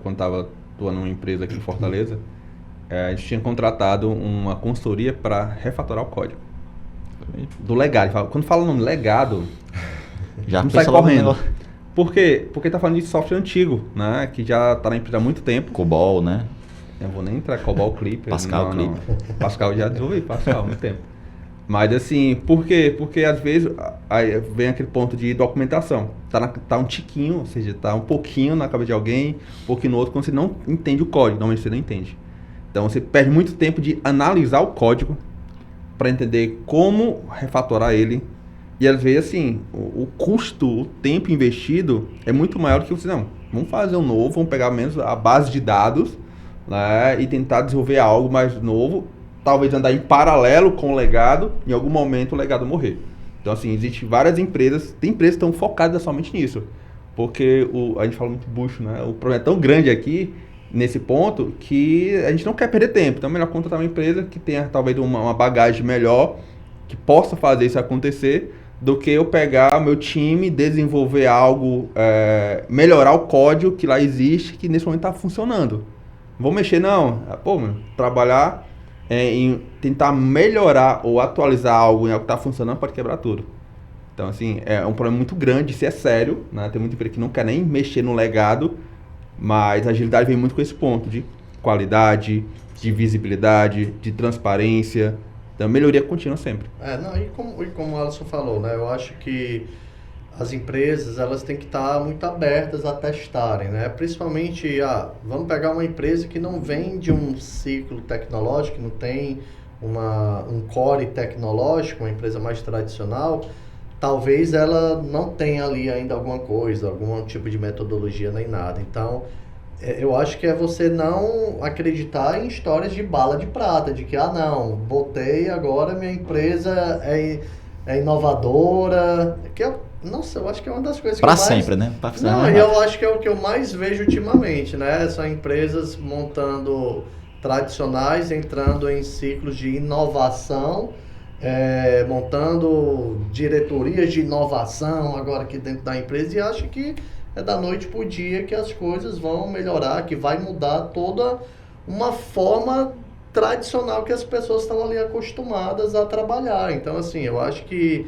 quando estava atuando numa empresa aqui em Fortaleza, a gente tinha contratado uma consultoria para refatorar o código. Do legado. Quando fala o nome legado, já não sai correndo. Por quê? Porque tá falando de software antigo, né? Que já tá na empresa há muito tempo. COBOL, né? Eu vou nem entrar COBOL Clipper. Pascal Clipper. Pascal já desenvolvi, Pascal há muito tempo. Mas assim, por quê? Porque às vezes aí vem aquele ponto de documentação. Tá um tiquinho, ou seja, tá um pouquinho na cabeça de alguém, um pouquinho no outro, quando você não entende o código. Normalmente você não entende. Então você perde muito tempo de analisar o código para entender como refatorar ele. E às vezes assim, o custo, o tempo investido é muito maior do que você, não, vamos fazer um novo, vamos pegar menos a base de dados, né, e tentar desenvolver algo mais novo, talvez andar em paralelo com o legado, em algum momento o legado morrer. Então assim, existem várias empresas, tem empresas que estão focadas somente nisso, porque a gente fala muito bucho, né, o problema é tão grande aqui, nesse ponto, que a gente não quer perder tempo. Então é melhor contratar uma empresa que tenha talvez uma bagagem melhor, que possa fazer isso acontecer, do que eu pegar o meu time, desenvolver algo, melhorar o código que lá existe, que nesse momento está funcionando. Não vou mexer não, trabalhar em tentar melhorar ou atualizar algo em algo que está funcionando pode quebrar tudo. Então assim, é um problema muito grande, isso é sério, né? Tem muita empresa que não quer nem mexer no legado, mas a agilidade vem muito com esse ponto de qualidade, de visibilidade, de transparência. Então, melhoria contínua sempre. E como o Alisson falou, né? Eu acho que as empresas elas têm que estar muito abertas a testarem, né? Principalmente, vamos pegar uma empresa que não vem de um ciclo tecnológico, que não tem um core tecnológico, uma empresa mais tradicional, talvez ela não tenha ali ainda alguma coisa, algum tipo de metodologia nem nada. Então, eu acho que é você não acreditar em histórias de bala de prata, de que, não, botei agora minha empresa é inovadora, nossa, eu acho que é uma das coisas que pra eu mais... sempre, né? Não, eu acho que é o que eu mais vejo ultimamente, né? São empresas montando tradicionais, entrando em ciclos de inovação, montando diretorias de inovação agora aqui dentro da empresa, e acho que é da noite pro dia que as coisas vão melhorar, que vai mudar toda uma forma tradicional que as pessoas estão ali acostumadas a trabalhar. Então, assim, eu acho que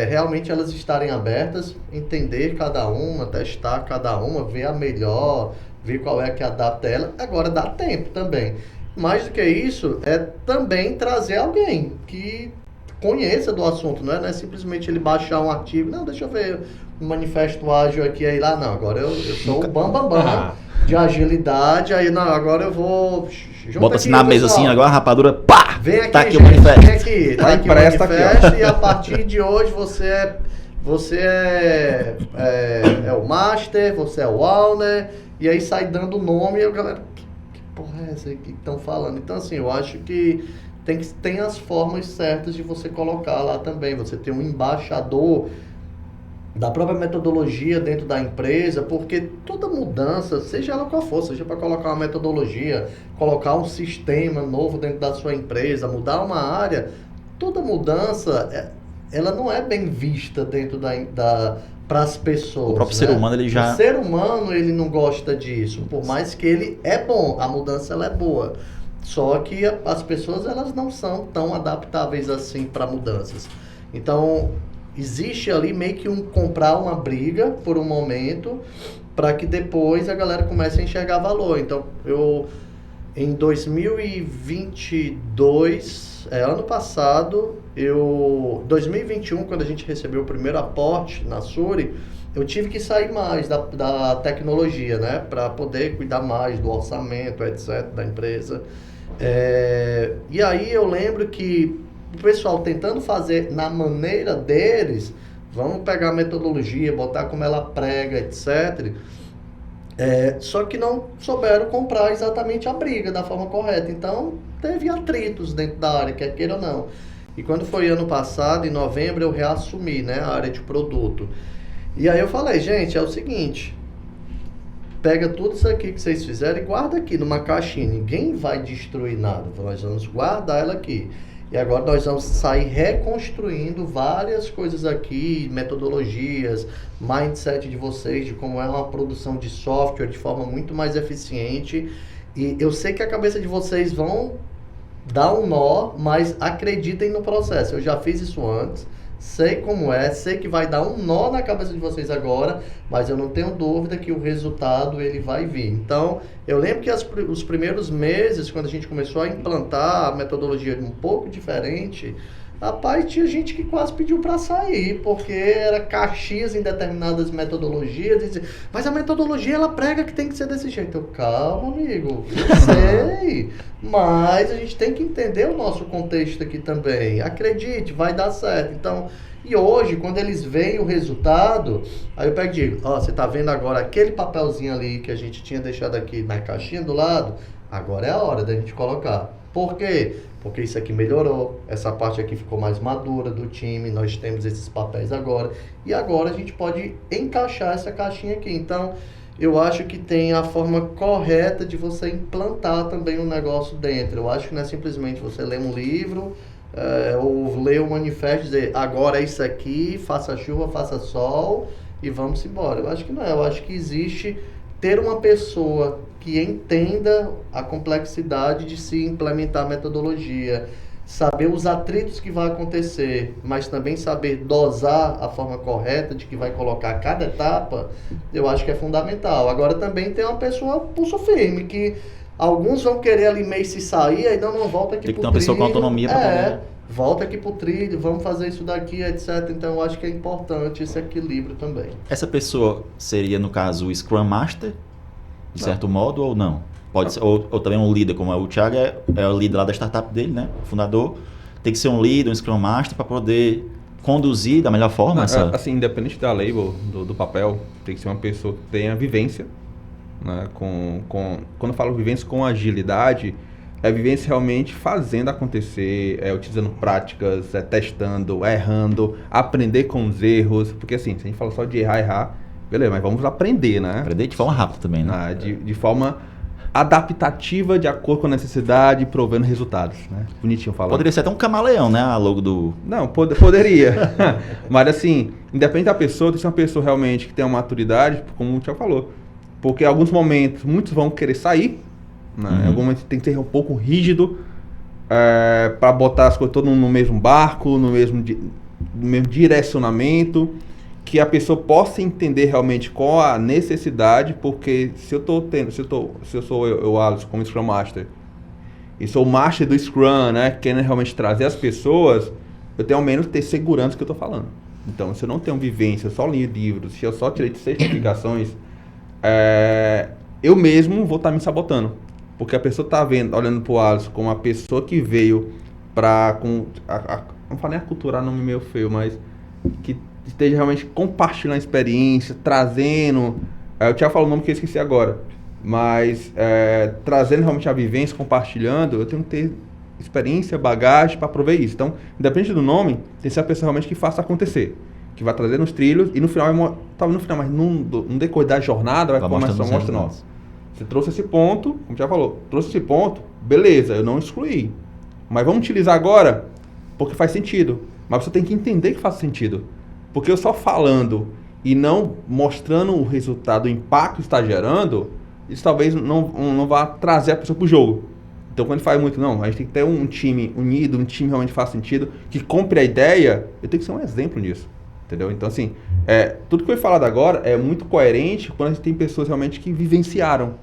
realmente elas estarem abertas, entender cada uma, testar cada uma, ver a melhor, ver qual é que adapta ela. Agora dá tempo também. Mais do que isso, é também trazer alguém que conheça do assunto, não é simplesmente ele baixar um artigo, não, deixa eu ver um manifesto ágil aqui, aí lá, não, agora eu sou o bambambam de agilidade, aí não, agora eu vou... Bota-se na mesa assim, agora a rapadura, pá! Vem aqui, tá aqui gente, o manifesto. Vem aqui, tá aqui o manifesto, e a partir de hoje você é o Master, você é o Owner, e aí sai dando nome e a galera, que porra é essa aí que estão falando? Então, assim, eu acho que tem as formas certas de você colocar lá também, você tem um embaixador da própria metodologia dentro da empresa, porque toda mudança, seja ela qual for, seja para colocar uma metodologia, colocar um sistema novo dentro da sua empresa, mudar uma área, toda mudança, ela não é bem vista dentro para as pessoas. O próprio ser humano, ele já... O ser humano, ele não gosta disso, por mais que ele é bom, a mudança ela é boa. Só que as pessoas, elas não são tão adaptáveis assim para mudanças. Então, existe ali meio que comprar uma briga por um momento, para que depois a galera comece a enxergar valor. Então, em 2022, ano passado, 2021, quando a gente recebeu o primeiro aporte na Suri, eu tive que sair mais da tecnologia, né? Para poder cuidar mais do orçamento, etc., da empresa. E aí eu lembro que o pessoal tentando fazer na maneira deles, vamos pegar a metodologia, botar como ela prega, etc. Só que não souberam comprar exatamente a briga da forma correta. Então, teve atritos dentro da área, quer queira ou não. E quando foi ano passado, em novembro, eu reassumi, né, a área de produto. E aí eu falei, gente, é o seguinte, pega tudo isso aqui que vocês fizeram e guarda aqui numa caixinha. Ninguém vai destruir nada, nós vamos guardar ela aqui. E agora nós vamos sair reconstruindo várias coisas aqui, metodologias, mindset de vocês, de como é uma produção de software de forma muito mais eficiente. E eu sei que a cabeça de vocês vão dar um nó, mas acreditem no processo. Eu já fiz isso antes, sei como sei que vai dar um nó na cabeça de vocês agora, mas eu não tenho dúvida que o resultado ele vai vir. Então, eu lembro que os primeiros meses, quando a gente começou a implantar a metodologia um pouco diferente, rapaz, tinha gente que quase pediu para sair, porque era caxias em determinadas metodologias, e dizia, mas a metodologia ela prega que tem que ser desse jeito. Eu, calma, amigo, eu sei, mas a gente tem que entender o nosso contexto aqui também. Acredite, vai dar certo. Então, e hoje, quando eles veem o resultado, aí eu pego e digo, você tá vendo agora aquele papelzinho ali que a gente tinha deixado aqui na caixinha do lado? Agora é a hora da gente colocar. Por quê? Porque isso aqui melhorou, essa parte aqui ficou mais madura do time, nós temos esses papéis agora, e agora a gente pode encaixar essa caixinha aqui. Então, eu acho que tem a forma correta de você implantar também um negócio dentro. Eu acho que não é simplesmente você ler um livro, ou ler um manifesto e dizer, agora é isso aqui, faça chuva, faça sol, e vamos embora. Eu acho que não é, eu acho que existe ter uma pessoa que entenda a complexidade de se implementar a metodologia, saber os atritos que vai acontecer, mas também saber dosar a forma correta de que vai colocar cada etapa, eu acho que é fundamental. Agora também tem uma pessoa pulso firme, que alguns vão querer ali meio se sair, aí não volta aqui. Tem que ter uma pessoa com autonomia para poder... volta aqui pro trilho, vamos fazer isso daqui, etc. Então eu acho que é importante esse equilíbrio também. Essa pessoa seria, no caso, o Scrum Master, de certo modo, ou não? Pode ser, ou também um líder, como o Thiago é o líder lá da startup dele, né? O fundador. Tem que ser um líder, um Scrum Master, para poder conduzir da melhor forma essa... Assim, independente da label, do papel, tem que ser uma pessoa que tenha vivência, né? Quando eu falo vivência com agilidade, é vivência realmente fazendo acontecer, utilizando práticas, testando, errando, aprender com os erros, porque assim, se a gente fala só de errar, beleza, mas vamos aprender, né? Aprender de forma rápida também, né? De forma adaptativa, de acordo com a necessidade, provendo resultados, né? Bonitinho falando. Poderia ser até um camaleão, né? A logo do... Não, poderia. Mas assim, independente da pessoa, tem que ser uma pessoa realmente que tenha uma maturidade, como o Thiago falou. Porque em alguns momentos, muitos vão querer sair, né? Em algum momento tem que ser um pouco rígido, para botar as coisas todas no mesmo barco, no mesmo direcionamento, que a pessoa possa entender realmente qual a necessidade, porque se eu sou Alisson como Scrum Master, e sou o Master do Scrum, né, querendo realmente trazer as pessoas, eu tenho ao menos ter segurança do que eu estou falando. Então, se eu não tenho vivência, eu só li livros, se eu só tirei 6 certificações, eu mesmo vou estar me sabotando. Porque a pessoa está olhando para o Alisson como uma pessoa que veio para... não falo nem aculturar, nome meio feio, mas que esteja realmente compartilhando a experiência, trazendo... o Thiago falou o nome que eu esqueci agora. Mas trazendo realmente a vivência, compartilhando, eu tenho que ter experiência, bagagem para prover isso. Então, independente do nome, tem que ser a pessoa realmente que faça acontecer. Que vai trazer nos trilhos e no final, talvez no final, mas no decorrer da jornada, vai começar mostrando. Você trouxe esse ponto, como já falou, trouxe esse ponto, beleza, eu não excluí. Mas vamos utilizar agora, porque faz sentido. Mas você tem que entender que faz sentido. Porque eu só falando e não mostrando o resultado, o impacto que está gerando, isso talvez não vá trazer a pessoa para o jogo. Então, quando faz muito, não, a gente tem que ter um time unido, um time realmente faz sentido, que compre a ideia, eu tenho que ser um exemplo nisso. Entendeu? Então, assim, tudo que foi falado agora é muito coerente quando a gente tem pessoas realmente que vivenciaram.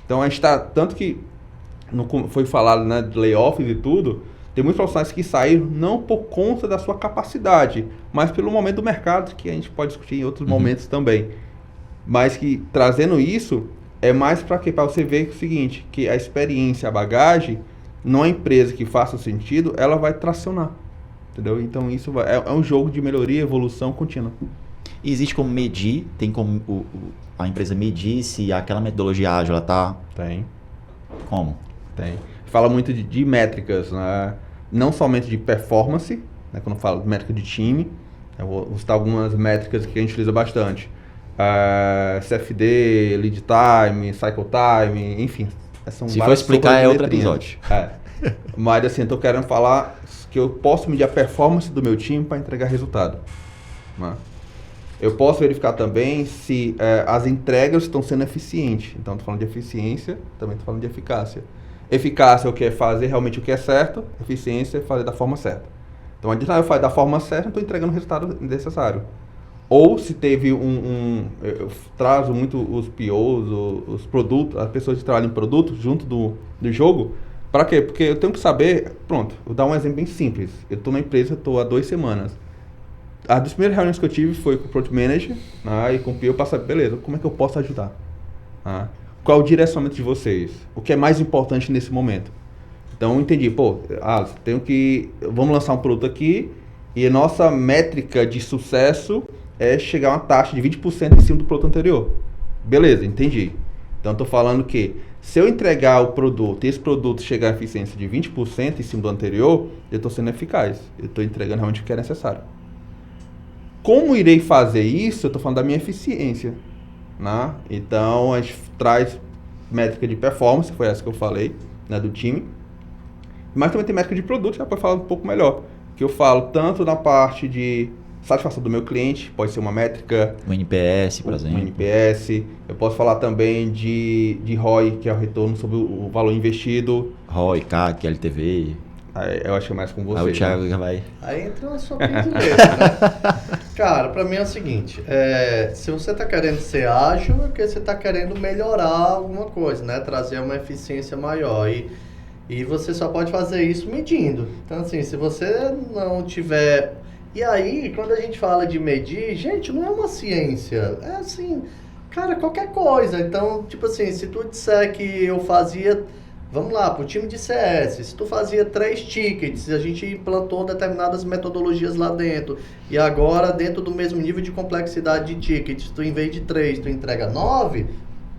Então, a gente está, tanto que foi falado, né, de layoffs e tudo, tem muitos profissionais que saíram não por conta da sua capacidade, mas pelo momento do mercado, que a gente pode discutir em outros momentos também. Mas que, trazendo isso, é mais para quê? Para você ver o seguinte, que a experiência, a bagagem, numa empresa que faça sentido, ela vai tracionar. Entendeu? Então isso é um jogo de melhoria, evolução contínua. E existe como medir, tem como a empresa medir se aquela metodologia ágil ela tá... Tem. Como? Tem. Fala muito de métricas, né? Não somente de performance, né? Quando eu falo de métrica de time, eu vou citar algumas métricas que a gente utiliza bastante. CFD, lead time, cycle time, enfim. Se for explicar é outro episódio. Mas assim, eu tô querendo falar que eu posso medir a performance do meu time para entregar resultado. Né? Eu posso verificar também se as entregas estão sendo eficientes. Então, estou falando de eficiência, também estou falando de eficácia. Eficácia é o que é fazer realmente o que é certo, eficiência é fazer da forma certa. Então, eu faço da forma certa, eu estou entregando o resultado necessário. Ou se teve eu trazo muito os POs, os produtos, as pessoas que trabalham em produtos junto do jogo. Para quê? Porque eu tenho que saber, pronto, vou dar um exemplo bem simples. Eu estou na empresa, estou há 2 semanas. As das primeiras reuniões que eu tive foi com o Product Manager, né, e com o PO para saber, beleza, como é que eu posso ajudar? Qual é o direcionamento de vocês? O que é mais importante nesse momento? Então eu entendi, vamos lançar um produto aqui e a nossa métrica de sucesso é chegar a uma taxa de 20% em cima do produto anterior. Beleza, entendi. Então estou falando que se eu entregar o produto e esse produto chegar a eficiência de 20% em cima do anterior, eu estou sendo eficaz. Eu estou entregando realmente o que é necessário. Como irei fazer isso? Eu estou falando da minha eficiência. Né? Então, a gente traz métrica de performance, foi essa que eu falei, né, do time. Mas também tem métrica de produto, já pode falar um pouco melhor. Que eu falo tanto na parte de satisfação do meu cliente, pode ser uma métrica... O NPS, por exemplo. O NPS. Eu posso falar também de ROI, que é o retorno sobre o valor investido. ROI, CAC, LTV. Eu acho que é mais com você. Aí o Thiago né? já vai... Aí entra na sua predileita, né? Cara, pra mim é o seguinte, se você tá querendo ser ágil, é porque você tá querendo melhorar alguma coisa, né? Trazer uma eficiência maior. E você só pode fazer isso medindo. Então, assim, se você não tiver... E aí, quando a gente fala de medir, gente, não é uma ciência. É assim, cara, qualquer coisa. Então, tipo assim, se tu disser que eu fazia... Vamos lá, pro time de CS, se tu fazia 3 tickets, a gente implantou determinadas metodologias lá dentro, e agora, dentro do mesmo nível de complexidade de tickets, tu em vez de 3, tu entrega 9,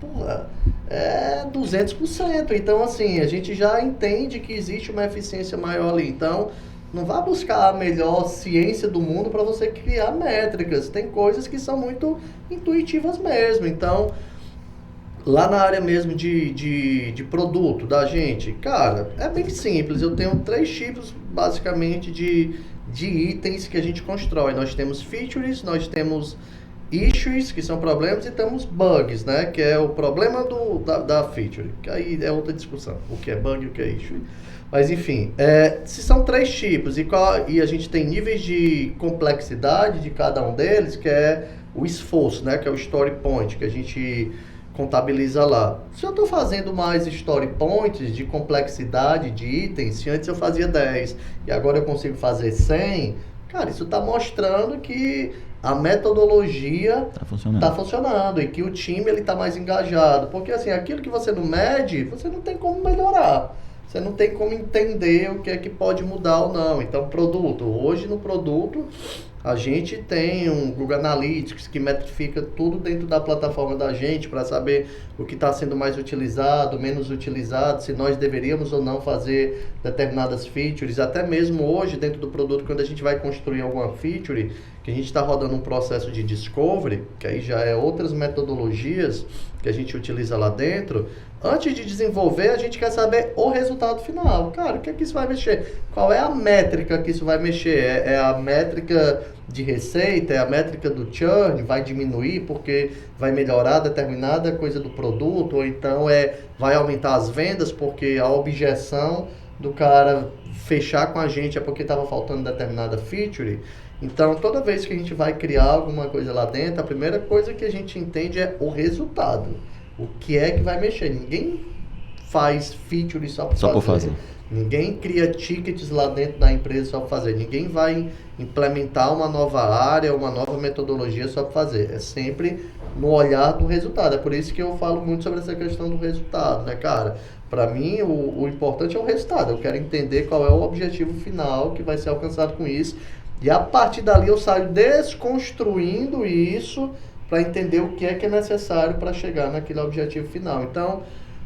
porra, é 200%. Então, assim, a gente já entende que existe uma eficiência maior ali. Então, não vá buscar a melhor ciência do mundo para você criar métricas. Tem coisas que são muito intuitivas mesmo. Então, lá na área mesmo de produto da gente, cara, é bem simples. Eu tenho 3 tipos, basicamente, de itens que a gente constrói. Nós temos features, nós temos issues, que são problemas, e temos bugs, né? Que é o problema da feature. Que aí é outra discussão. O que é bug e o que é issue. Mas, enfim, se são 3 tipos e a gente tem níveis de complexidade de cada um deles, que é o esforço, né? Que é o story point, que a gente contabiliza lá. Se eu estou fazendo mais story points de complexidade de itens, se antes eu fazia 10 e agora eu consigo fazer 100, cara, isso está mostrando que a metodologia está funcionando e que o time está mais engajado. Porque assim, aquilo que você não mede, você não tem como melhorar. Você não tem como entender o que é que pode mudar ou não. Então, produto. Hoje no produto, a gente tem um Google Analytics que metrifica tudo dentro da plataforma da gente para saber o que está sendo mais utilizado, menos utilizado, se nós deveríamos ou não fazer determinadas features. Até mesmo hoje, dentro do produto, quando a gente vai construir alguma feature, que a gente está rodando um processo de discovery, que aí já é outras metodologias que a gente utiliza lá dentro. Antes de desenvolver, a gente quer saber o resultado final. Cara, o que é que isso vai mexer? Qual é a métrica que isso vai mexer? É a métrica de receita? É a métrica do churn? Vai diminuir porque vai melhorar determinada coisa do produto? Ou então vai aumentar as vendas porque a objeção do cara fechar com a gente é porque estava faltando determinada feature? Então, toda vez que a gente vai criar alguma coisa lá dentro, a primeira coisa que a gente entende é o resultado. O que é que vai mexer? Ninguém faz feature só por fazer. Ninguém cria tickets lá dentro da empresa só para fazer. Ninguém vai implementar uma nova área, uma nova metodologia só para fazer. É sempre no olhar do resultado. É por isso que eu falo muito sobre essa questão do resultado, né, cara? Para mim, o importante é o resultado. Eu quero entender qual é o objetivo final que vai ser alcançado com isso. E a partir dali eu saio desconstruindo isso para entender o que é necessário para chegar naquele objetivo final. Então,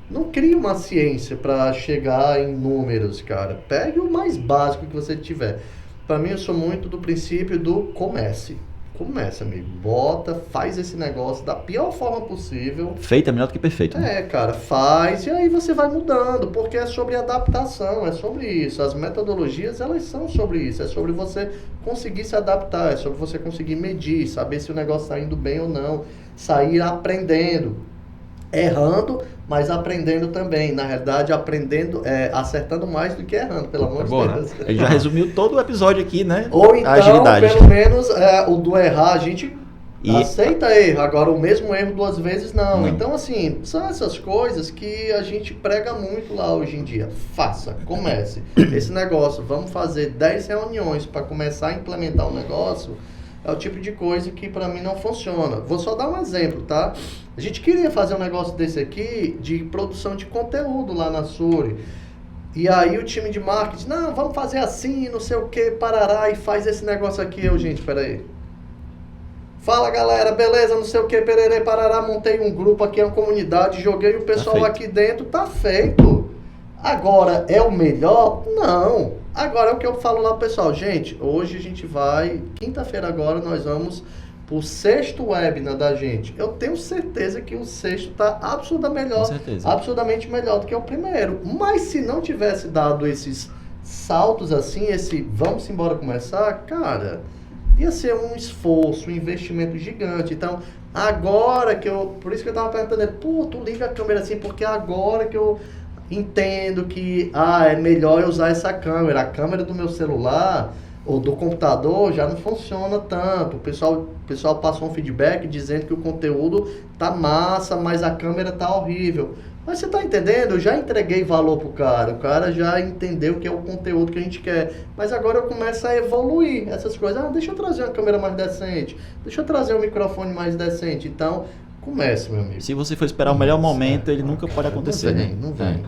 não crie uma ciência para chegar em números, cara. Pegue o mais básico que você tiver. Para mim, eu sou muito do princípio do comece. Começa, amigo. Bota, faz esse negócio da pior forma possível. Feito é melhor do que perfeito, né? Cara, faz e aí você vai mudando, porque é sobre adaptação, é sobre isso. As metodologias, elas são sobre isso. É sobre você conseguir se adaptar, é sobre você conseguir medir, saber se o negócio está indo bem ou não. Sair aprendendo, errando, mas aprendendo também. Na realidade, aprendendo, acertando mais do que errando, pelo amor de Deus. Né? Ele já resumiu todo o episódio aqui, né? Ou então, agilidade. Pelo menos, o do errar, a gente aceita erro. Agora, o mesmo erro 2 vezes, não. Então, assim, são essas coisas que a gente prega muito lá hoje em dia. Faça, comece. Esse negócio, vamos fazer 10 reuniões para começar a implementar um negócio, é o tipo de coisa que para mim não funciona. Vou só dar um exemplo, tá? A gente queria fazer um negócio desse aqui de produção de conteúdo lá na Suri. E aí o time de marketing, não, vamos fazer assim, não sei o que, parará, e faz esse negócio aqui. Gente, peraí. Fala, galera, beleza, não sei o que, pererê, parará, montei um grupo aqui, uma comunidade, joguei o pessoal aqui dentro, tá feito. Agora, é o melhor? Não. Agora é o que eu falo lá pro pessoal. Gente, hoje a gente vai, quinta-feira agora, nós vamos pro 6º webinar da gente. Eu tenho certeza que o 6º tá absurdamente melhor do que o primeiro. Mas se não tivesse dado esses saltos assim, vamos embora começar, cara, ia ser um esforço, um investimento gigante. Então, agora que por isso que eu tava perguntando, tu liga a câmera assim, porque agora que eu entendo que é melhor eu usar essa câmera. A câmera do meu celular, O do computador já não funciona tanto. O pessoal passou um feedback dizendo que o conteúdo tá massa, mas a câmera tá horrível. Mas você tá entendendo? Eu já entreguei valor pro cara. O cara já entendeu que é o conteúdo que a gente quer. Mas agora eu começo a evoluir essas coisas. Deixa eu trazer uma câmera mais decente. Deixa eu trazer um microfone mais decente. Então, comece, meu amigo. Se você for esperar o melhor momento, ele nunca pode acontecer. Não vem.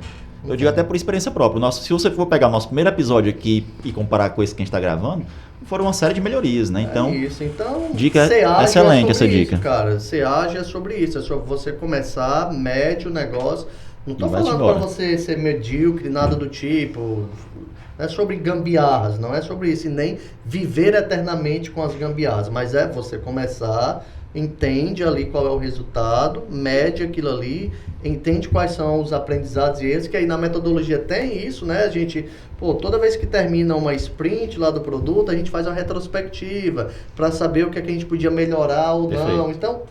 Eu digo até por experiência própria. Se você for pegar o nosso primeiro episódio aqui e comparar com esse que a gente está gravando, foram uma série de melhorias, né? Então, dica excelente essa dica. Cara, você age sobre isso. É sobre você começar, mede o negócio. Não tô falando para você ser medíocre, nada do tipo. Não é sobre gambiarras, não é sobre isso. E nem viver eternamente com as gambiarras. Mas é você começar, entende ali qual é o resultado, mede aquilo ali, entende quais são os aprendizados e erros, que aí na metodologia tem isso, né? A gente, toda vez que termina uma sprint lá do produto, a gente faz uma retrospectiva para saber o que é que a gente podia melhorar ou não. Então,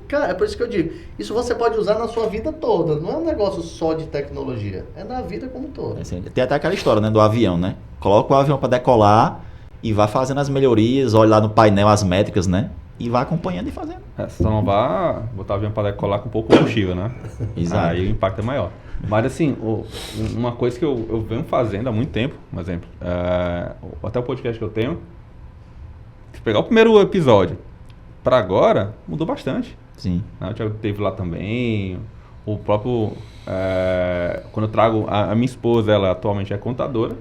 cara, é por isso que eu digo, isso você pode usar na sua vida toda, não é um negócio só de tecnologia, é na vida como toda. Tem até aquela história, né, do avião, né? Coloca o avião para decolar e vá fazendo as melhorias, olha lá no painel as métricas, né? E vai acompanhando e fazendo. Só não vai botar o avião para decolar com pouco combustível, né? Exato. Aí o impacto é maior. Mas assim, uma coisa que eu venho fazendo há muito tempo, por exemplo, até o podcast que eu tenho, se pegar o primeiro episódio para agora, mudou bastante. Sim. O Thiago teve lá também, o próprio... quando eu trago a minha esposa, ela atualmente é contadora,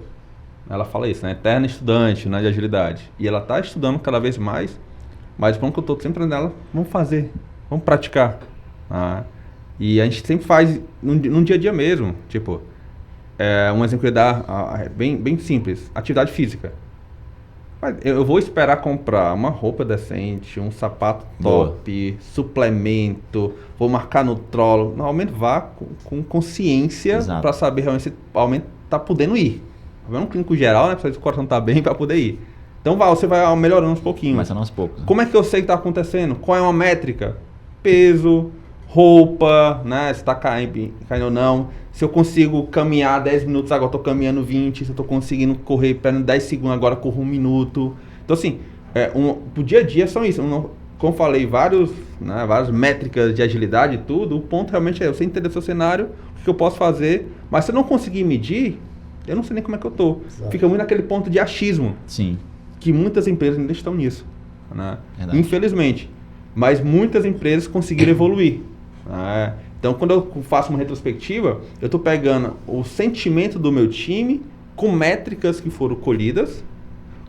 ela fala isso, né? Eterna estudante, né, de agilidade. E ela está estudando cada vez mais. Mas como que eu estou sempre nela, vamos fazer, vamos praticar. E a gente sempre faz num dia a dia mesmo. Tipo, um exemplo que eu dar bem simples, atividade física. Eu vou esperar comprar uma roupa decente, um sapato top, suplemento, vou marcar no Trello. Normalmente vá com consciência para saber realmente se realmente está podendo ir. Vai num clínico geral, né? Para saber se o coração está bem para poder ir. Então você vai melhorando aos pouquinhos. Começando aos poucos. Como é que eu sei que está acontecendo? Qual é uma métrica? Peso, roupa, né? Se está caindo ou não. Se eu consigo caminhar 10 minutos, agora estou caminhando 20. Se eu estou conseguindo correr perto de 10 segundos, agora corro 1 minuto. Então assim, o dia a dia são isso. Como eu falei, várias métricas de agilidade e tudo. O ponto realmente é você entender o seu cenário, o que eu posso fazer. Mas se eu não conseguir medir, eu não sei nem como é que eu estou. Fica muito naquele ponto de achismo. Sim. Que muitas empresas ainda estão nisso, né? Infelizmente. Mas muitas empresas conseguiram evoluir. Né? Então, quando eu faço uma retrospectiva, eu estou pegando o sentimento do meu time com métricas que foram colhidas,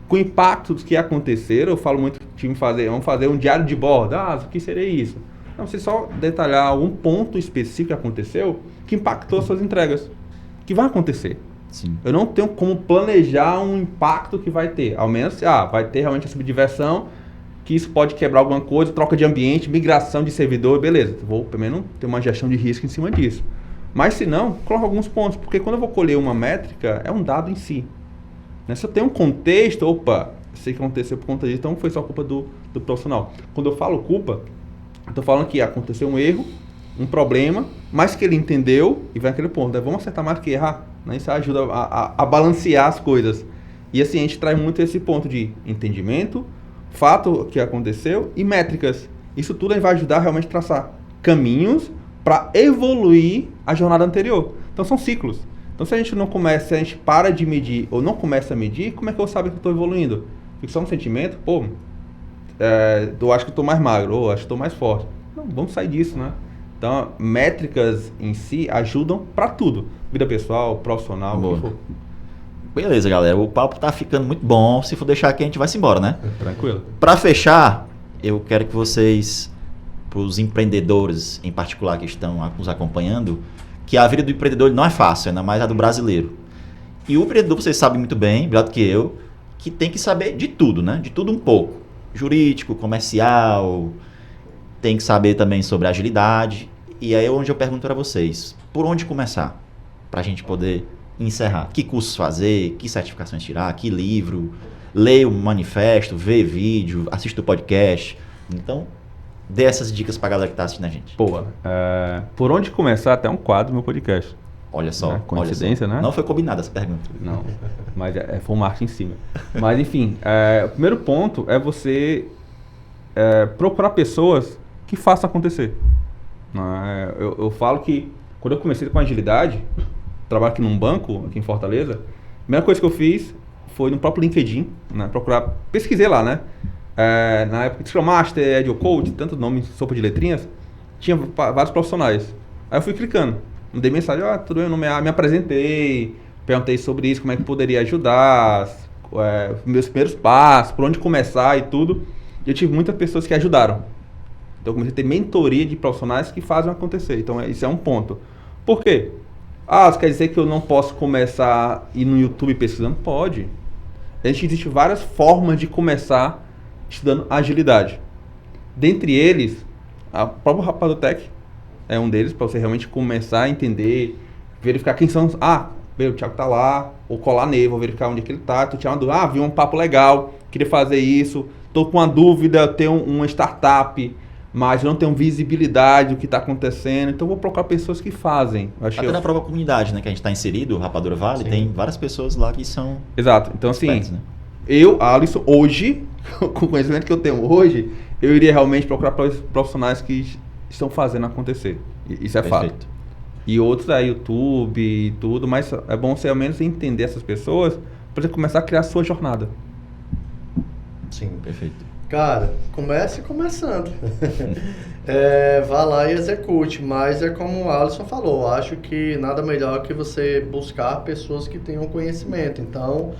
com impactos que aconteceram. Eu falo muito para o time vamos fazer um diário de bordo. O que seria isso? Não, você só detalhar algum ponto específico que aconteceu que impactou as suas entregas. Que vai acontecer. Sim. Eu não tenho como planejar um impacto que vai ter. Ao menos, vai ter realmente essa subdiversão, que isso pode quebrar alguma coisa, troca de ambiente, migração de servidor, beleza. Vou pelo menos ter uma gestão de risco em cima disso. Mas se não, coloco alguns pontos, porque quando eu vou colher uma métrica, é um dado em si. Né? Se eu tenho um contexto, sei que aconteceu por conta disso, então foi só culpa do profissional. Quando eu falo culpa, eu estou falando que aconteceu um erro, um problema, mas que ele entendeu e vai naquele ponto. Vamos acertar mais do que errar. Né? Isso ajuda a balancear as coisas. E assim, a gente traz muito esse ponto de entendimento, fato que aconteceu e métricas. Isso tudo aí vai ajudar realmente a traçar caminhos para evoluir a jornada anterior. Então são ciclos. Então se a gente para de medir ou não começa a medir, como é que eu sabe que eu estou evoluindo? Fica só um sentimento, eu acho que eu estou mais magro, ou acho que estou mais forte. Não, vamos sair disso, né? Então, métricas em si ajudam para tudo. Vida pessoal, profissional, o que for. Beleza, galera. O papo tá ficando muito bom. Se for deixar aqui, a gente vai se embora, né? Tranquilo. Para fechar, eu quero que vocês, para os empreendedores em particular que estão nos acompanhando, que a vida do empreendedor não é fácil, ainda mais a do brasileiro. E o empreendedor, vocês sabem muito bem, melhor do que eu, que tem que saber de tudo, né? De tudo um pouco. Jurídico, comercial, tem que saber também sobre agilidade. E aí é onde eu pergunto para vocês, por onde começar? Para a gente poder encerrar. Que cursos fazer, que certificações tirar, que livro, ler o manifesto, ver vídeo, assistir o podcast. Então, dê essas dicas para a galera que está assistindo a gente. Por onde começar, até um quadro no meu podcast. Olha só. Coincidência, olha só. né? Não foi combinada essa pergunta. Não, mas foi um marketing em cima. Mas enfim, o primeiro ponto é você procurar pessoas que façam acontecer. Eu falo que quando eu comecei com agilidade, trabalho aqui num banco, aqui em Fortaleza, a primeira coisa que eu fiz foi no próprio LinkedIn, né, pesquisei lá, né? Na época de Scrum Master, Agile Coach, tanto nome, sopa de letrinhas, tinha vários profissionais. Aí eu fui clicando, mandei mensagem, tudo bem, me apresentei, perguntei sobre isso, como é que poderia ajudar, meus primeiros passos, por onde começar e tudo. E eu tive muitas pessoas que ajudaram. Então eu comecei a ter mentoria de profissionais que fazem acontecer. Então isso é um ponto. Por quê? Isso quer dizer que eu não posso começar a ir no YouTube pesquisando? Pode. Existem várias formas de começar estudando agilidade. Dentre eles, a própria Rapadura Tech é um deles, para você realmente começar a entender, verificar quem são. O Thiago tá lá, ou colar nele, vou verificar onde é que ele tá. Tu tinha uma dúvida, vi um papo legal, queria fazer isso, tô com uma dúvida, tenho uma startup, mas eu não tenho visibilidade do que está acontecendo, então vou procurar pessoas que fazem. Até na própria comunidade, né, que a gente está inserido, Rapadura Vale, tem várias pessoas lá que são... Exato, então experts, assim, né? eu, Alisson, hoje, com o conhecimento que eu tenho hoje, eu iria realmente procurar profissionais que estão fazendo acontecer. Isso é Perfeito. fato. E outros YouTube e tudo, mas é bom você ao menos entender essas pessoas para você começar a criar a sua jornada. Sim. Perfeito. Cara, comece começando. Vá lá e execute, mas é como o Alisson falou, acho que nada melhor que você buscar pessoas que tenham conhecimento. Então,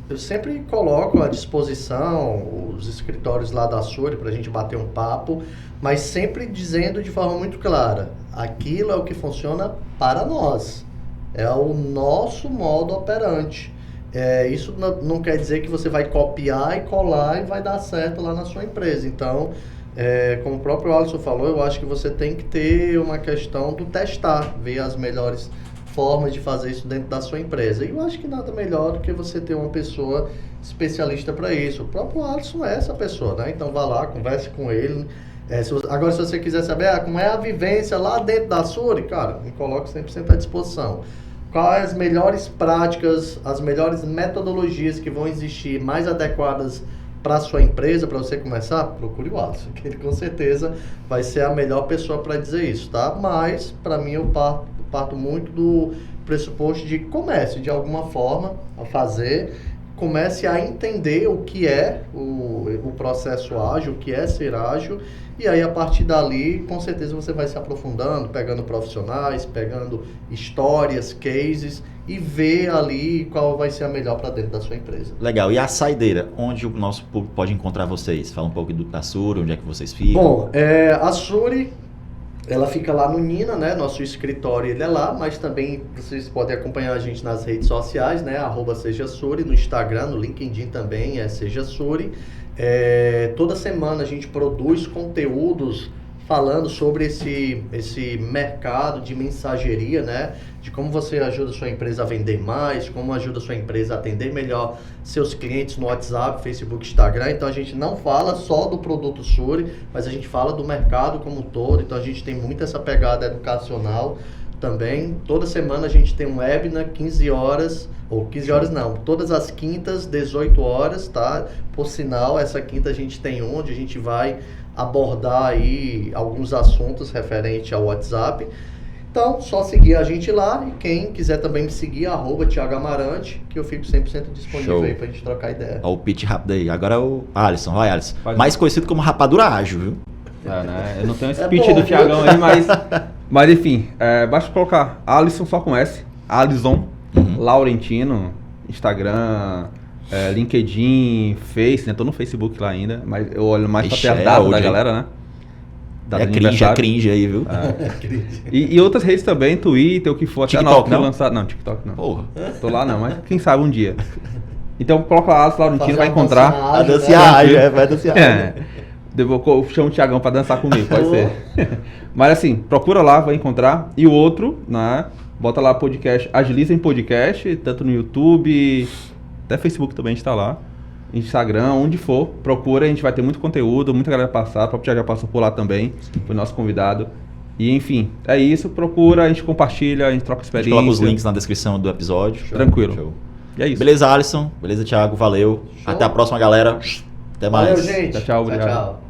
eu sempre coloco à disposição os escritórios lá da Suri para a gente bater um papo, mas sempre dizendo de forma muito clara, aquilo é o que funciona para nós, é o nosso modo operante. Isso não quer dizer que você vai copiar e colar e vai dar certo lá na sua empresa. Então, como o próprio Alisson falou, eu acho que você tem que ter uma questão do testar, ver as melhores formas de fazer isso dentro da sua empresa. E eu acho que nada melhor do que você ter uma pessoa especialista para isso. O próprio Alisson é essa pessoa, né? Então, vá lá, converse com ele. Agora, se você quiser saber como é a vivência lá dentro da Suri, cara, me coloque 100% à disposição. Quais as melhores práticas, as melhores metodologias que vão existir mais adequadas para a sua empresa, para você começar? Procure o Alisson, que ele com certeza vai ser a melhor pessoa para dizer isso, tá? Mas, para mim, eu parto muito do pressuposto de comece de alguma forma a fazer, comece a entender o que é o processo ágil, o que é ser ágil, e aí a partir dali, com certeza você vai se aprofundando, pegando profissionais, pegando histórias, cases, e ver ali qual vai ser a melhor para dentro da sua empresa. Legal. E a saideira? Onde o nosso público pode encontrar vocês? Fala um pouco da Suri, onde é que vocês ficam? Bom, a Suri, ela fica lá no Nina, né? Nosso escritório ele é lá, mas também vocês podem acompanhar a gente nas redes sociais, né? @SejaSuri, no Instagram, no LinkedIn também é SejaSuri. Toda semana a gente produz conteúdos falando sobre esse mercado de mensageria, né? De como você ajuda a sua empresa a vender mais, como ajuda a sua empresa a atender melhor seus clientes no WhatsApp, Facebook, Instagram. Então a gente não fala só do produto Suri, mas a gente fala do mercado como um todo. Então a gente tem muito essa pegada educacional também. Toda semana a gente tem um webinar, 15 horas não, todas as quintas, 18 horas, tá? Por sinal, essa quinta a gente tem onde a gente vai abordar aí alguns assuntos referentes ao WhatsApp. Então, só seguir a gente lá, e quem quiser também me seguir, @Thiago Amarante, que eu fico 100% disponível. Show. Aí pra gente trocar ideia. Ó, o pitch rápido aí. Agora é o Alisson. Vai, Alisson. Mais conhecido como Rapadura Ágil, viu? Né? Eu não tenho esse pitch do Thiagão aí, mas enfim, basta colocar Alisson só com S, Alisson, Laurentino, Instagram, LinkedIn, Face, né? Tô no Facebook lá ainda, mas eu olho mais pra ter as datas da galera, né? Cringe aí, viu? E outras redes também, Twitter, o que for. TikTok não? Não, TikTok não. Porra. Tô lá não, mas quem sabe um dia. Então coloca lá, Laurentino, vai encontrar. A dançar ágil, vai dançar Eu chamo o Thiagão pra dançar comigo, pode ser. Mas assim, procura lá, vai encontrar. E o outro, né? Bota lá podcast, Agilizem Podcast, tanto no YouTube, até Facebook também a gente tá lá. Instagram, onde for, procura, a gente vai ter muito conteúdo, muita galera passar, o próprio Thiago já passou por lá também, foi nosso convidado. E enfim, é isso. Procura, a gente compartilha, a gente troca A gente experiência. coloca os links na descrição do episódio. Tranquilo. Show. E é isso. Beleza, Alisson. Beleza, Thiago. Valeu. Show. Até a próxima, galera. Até mais. Valeu, gente. Tchau, obrigado. Tchau.